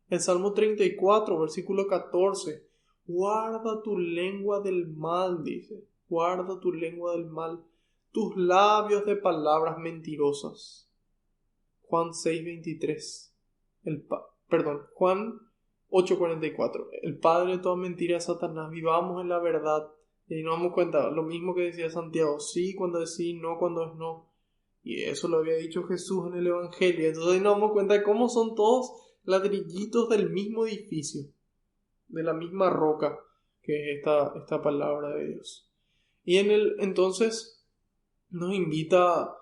El Salmo 34, versículo 14. Guarda tu lengua del mal, dice. Guarda tu lengua del mal. Tus labios de palabras mentirosas. Juan 6, 23. Juan 8, 44. El padre de toda mentira es Satanás. Vivamos en la verdad. Y nos damos cuenta, lo mismo que decía Santiago. Sí cuando es sí, no cuando es no. Y eso lo había dicho Jesús en el Evangelio. Entonces nos damos cuenta de cómo son todos ladrillitos del mismo edificio, de la misma roca, que es esta palabra de Dios. Y entonces nos invita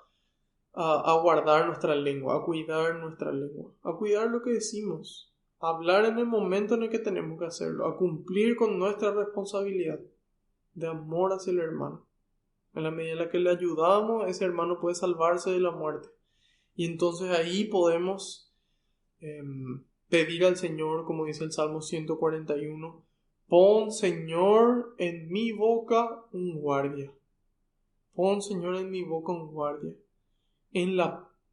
a guardar nuestra lengua, a cuidar nuestra lengua, a cuidar lo que decimos, a hablar en el momento en el que tenemos que hacerlo, a cumplir con nuestra responsabilidad de amor hacia el hermano. En la medida en la que le ayudamos, ese hermano puede salvarse de la muerte. Y entonces ahí podemos pedir al Señor, como dice el Salmo 141, pon, Señor, en mi boca un guardia. Pon, Señor, en mi boca un guardia.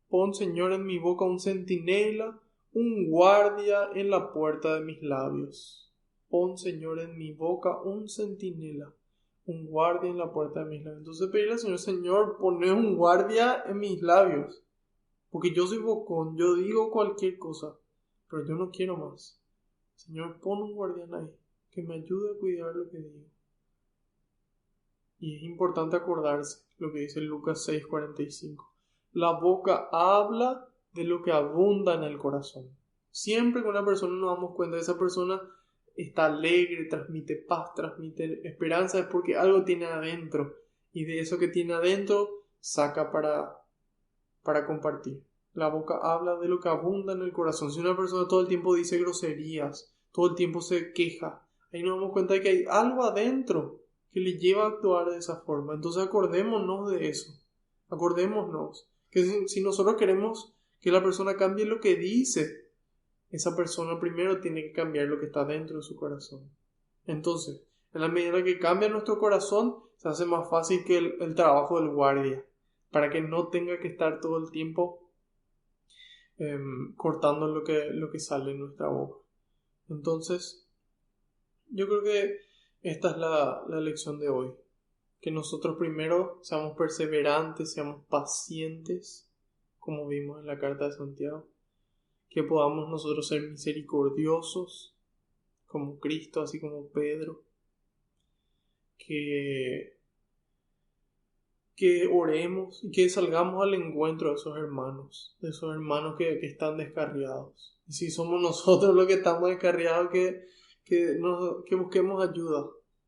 Pon, Señor, en mi boca un centinela, un guardia en la puerta de mis labios. Pon, Señor, en mi boca un centinela, un guardia en la puerta de mis labios. Entonces pedirle al Señor, Señor, poné un guardia en mis labios. Porque yo soy bocón, yo digo cualquier cosa, pero yo no quiero más. Señor, pon un guardián ahí, que me ayude a cuidar lo que digo. Y es importante acordarse lo que dice Lucas 6:45. La boca habla de lo que abunda en el corazón. Siempre que una persona nos damos cuenta de esa persona está alegre, transmite paz, transmite esperanza, es porque algo tiene adentro. Y de eso que tiene adentro, saca para compartir. La boca habla de lo que abunda en el corazón. Si una persona todo el tiempo dice groserías, todo el tiempo se queja, ahí nos damos cuenta de que hay algo adentro que le lleva a actuar de esa forma. Entonces acordémonos de eso. Acordémonos que si nosotros queremos que la persona cambie lo que dice, esa persona primero tiene que cambiar lo que está dentro de su corazón. Entonces, en la medida que cambia nuestro corazón, se hace más fácil que el trabajo del guardia, para que no tenga que estar todo el tiempo cortando lo que sale en nuestra boca. Entonces, yo creo que esta es la lección de hoy. Que nosotros primero seamos perseverantes, seamos pacientes, como vimos en la carta de Santiago. Que podamos nosotros ser misericordiosos, como Cristo, así como Pedro. Que oremos y que salgamos al encuentro de esos hermanos que están descarriados. Y si somos nosotros los que estamos descarriados, que busquemos ayuda,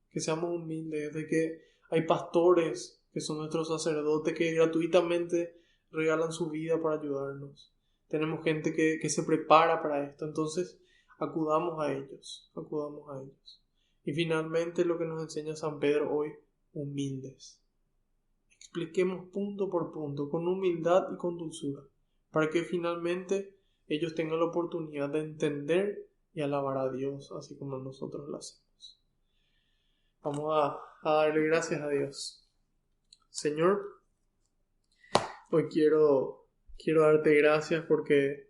que seamos humildes, de que hay pastores que son nuestros sacerdotes que gratuitamente regalan su vida para ayudarnos. Tenemos gente que se prepara para esto, entonces acudamos a ellos. Y finalmente lo que nos enseña San Pedro hoy, humildes. Expliquemos punto por punto, con humildad y con dulzura, para que finalmente ellos tengan la oportunidad de entender y alabar a Dios, así como nosotros lo hacemos. Vamos a darle gracias a Dios. Señor, hoy quiero darte gracias porque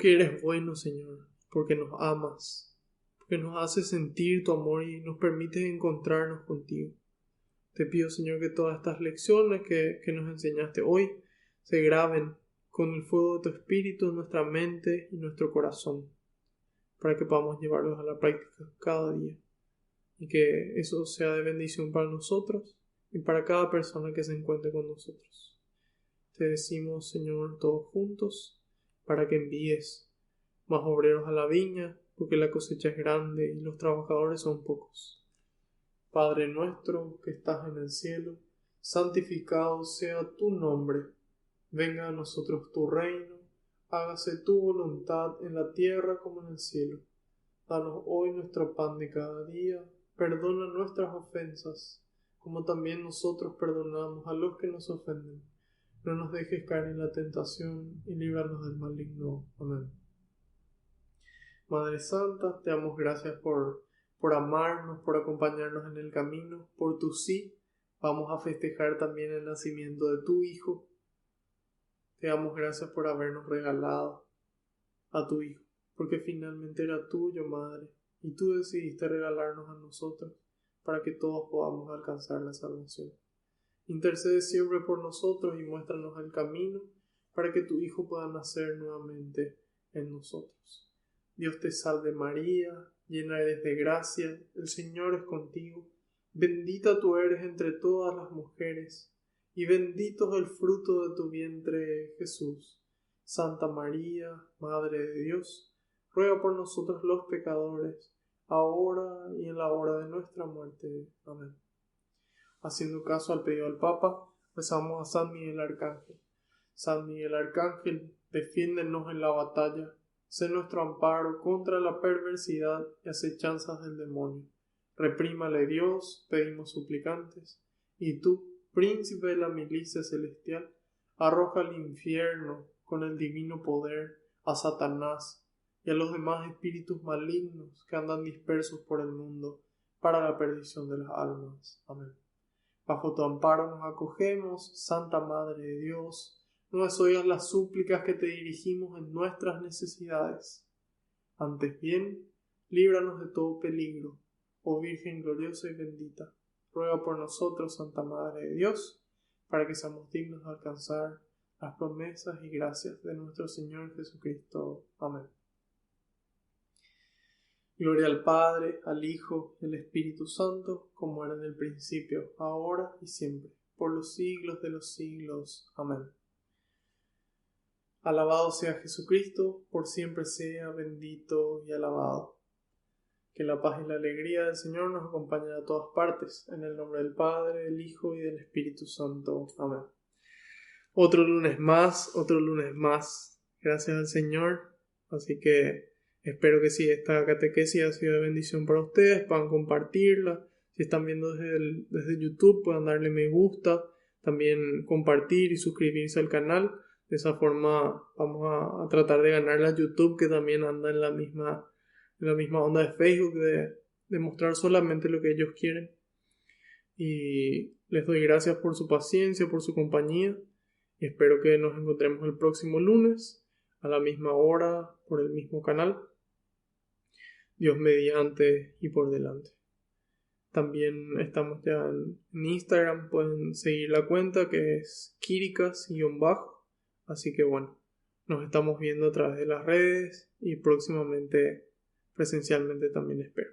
eres bueno, Señor, porque nos amas, porque nos haces sentir tu amor y nos permites encontrarnos contigo. Te pido, Señor, que todas estas lecciones que nos enseñaste hoy se graben con el fuego de tu espíritu en nuestra mente y nuestro corazón, para que podamos llevarlos a la práctica cada día y que eso sea de bendición para nosotros y para cada persona que se encuentre con nosotros. Te decimos, Señor, todos juntos, para que envíes más obreros a la viña, porque la cosecha es grande y los trabajadores son pocos. Padre nuestro que estás en el cielo, santificado sea tu nombre. Venga a nosotros tu reino, hágase tu voluntad en la tierra como en el cielo. Danos hoy nuestro pan de cada día, perdona nuestras ofensas, como también nosotros perdonamos a los que nos ofenden. No nos dejes caer en la tentación y líbranos del maligno. Amén. Madre Santa, te damos gracias por amarnos, por acompañarnos en el camino, por tu sí. Vamos a festejar también el nacimiento de tu Hijo. Te damos gracias por habernos regalado a tu Hijo, porque finalmente era tuyo, Madre, y tú decidiste regalarnos a nosotros para que todos podamos alcanzar la salvación. Intercede siempre por nosotros y muéstranos el camino para que tu Hijo pueda nacer nuevamente en nosotros. Dios te salve María, llena eres de gracia, el Señor es contigo, bendita tú eres entre todas las mujeres, y bendito es el fruto de tu vientre, Jesús. Santa María, Madre de Dios, ruega por nosotros los pecadores, ahora y en la hora de nuestra muerte. Amén. Haciendo caso al pedido del Papa, rezamos a San Miguel Arcángel. San Miguel Arcángel, defiéndenos en la batalla, sé nuestro amparo contra la perversidad y acechanzas del demonio. Reprímale Dios, pedimos suplicantes, y tú, príncipe de la milicia celestial, arroja al infierno con el divino poder a Satanás y a los demás espíritus malignos que andan dispersos por el mundo para la perdición de las almas. Amén. Bajo tu amparo nos acogemos, Santa Madre de Dios. No desoigas las súplicas que te dirigimos en nuestras necesidades. Antes bien, líbranos de todo peligro, oh Virgen gloriosa y bendita. Ruega por nosotros, Santa Madre de Dios, para que seamos dignos de alcanzar las promesas y gracias de nuestro Señor Jesucristo. Amén. Gloria al Padre, al Hijo y al Espíritu Santo, como era en el principio, ahora y siempre, por los siglos de los siglos. Amén. Alabado sea Jesucristo, por siempre sea bendito y alabado. Que la paz y la alegría del Señor nos acompañen a todas partes, en el nombre del Padre, del Hijo y del Espíritu Santo. Amén. Otro lunes más. Gracias al Señor. Así que espero que si esta catequesis ha sido de bendición para ustedes, puedan compartirla. Si están viendo desde YouTube, puedan darle me gusta, también compartir y suscribirse al canal. De esa forma vamos a tratar de ganarle a YouTube, que también anda en la misma onda de Facebook, de mostrar solamente lo que ellos quieren. Y les doy gracias por su paciencia, por su compañía, y espero que nos encontremos el próximo lunes a la misma hora por el mismo canal. Dios mediante y por delante. También estamos ya en Instagram, pueden seguir la cuenta que es Kiricas_. Así que bueno, nos estamos viendo a través de las redes y próximamente presencialmente también espero.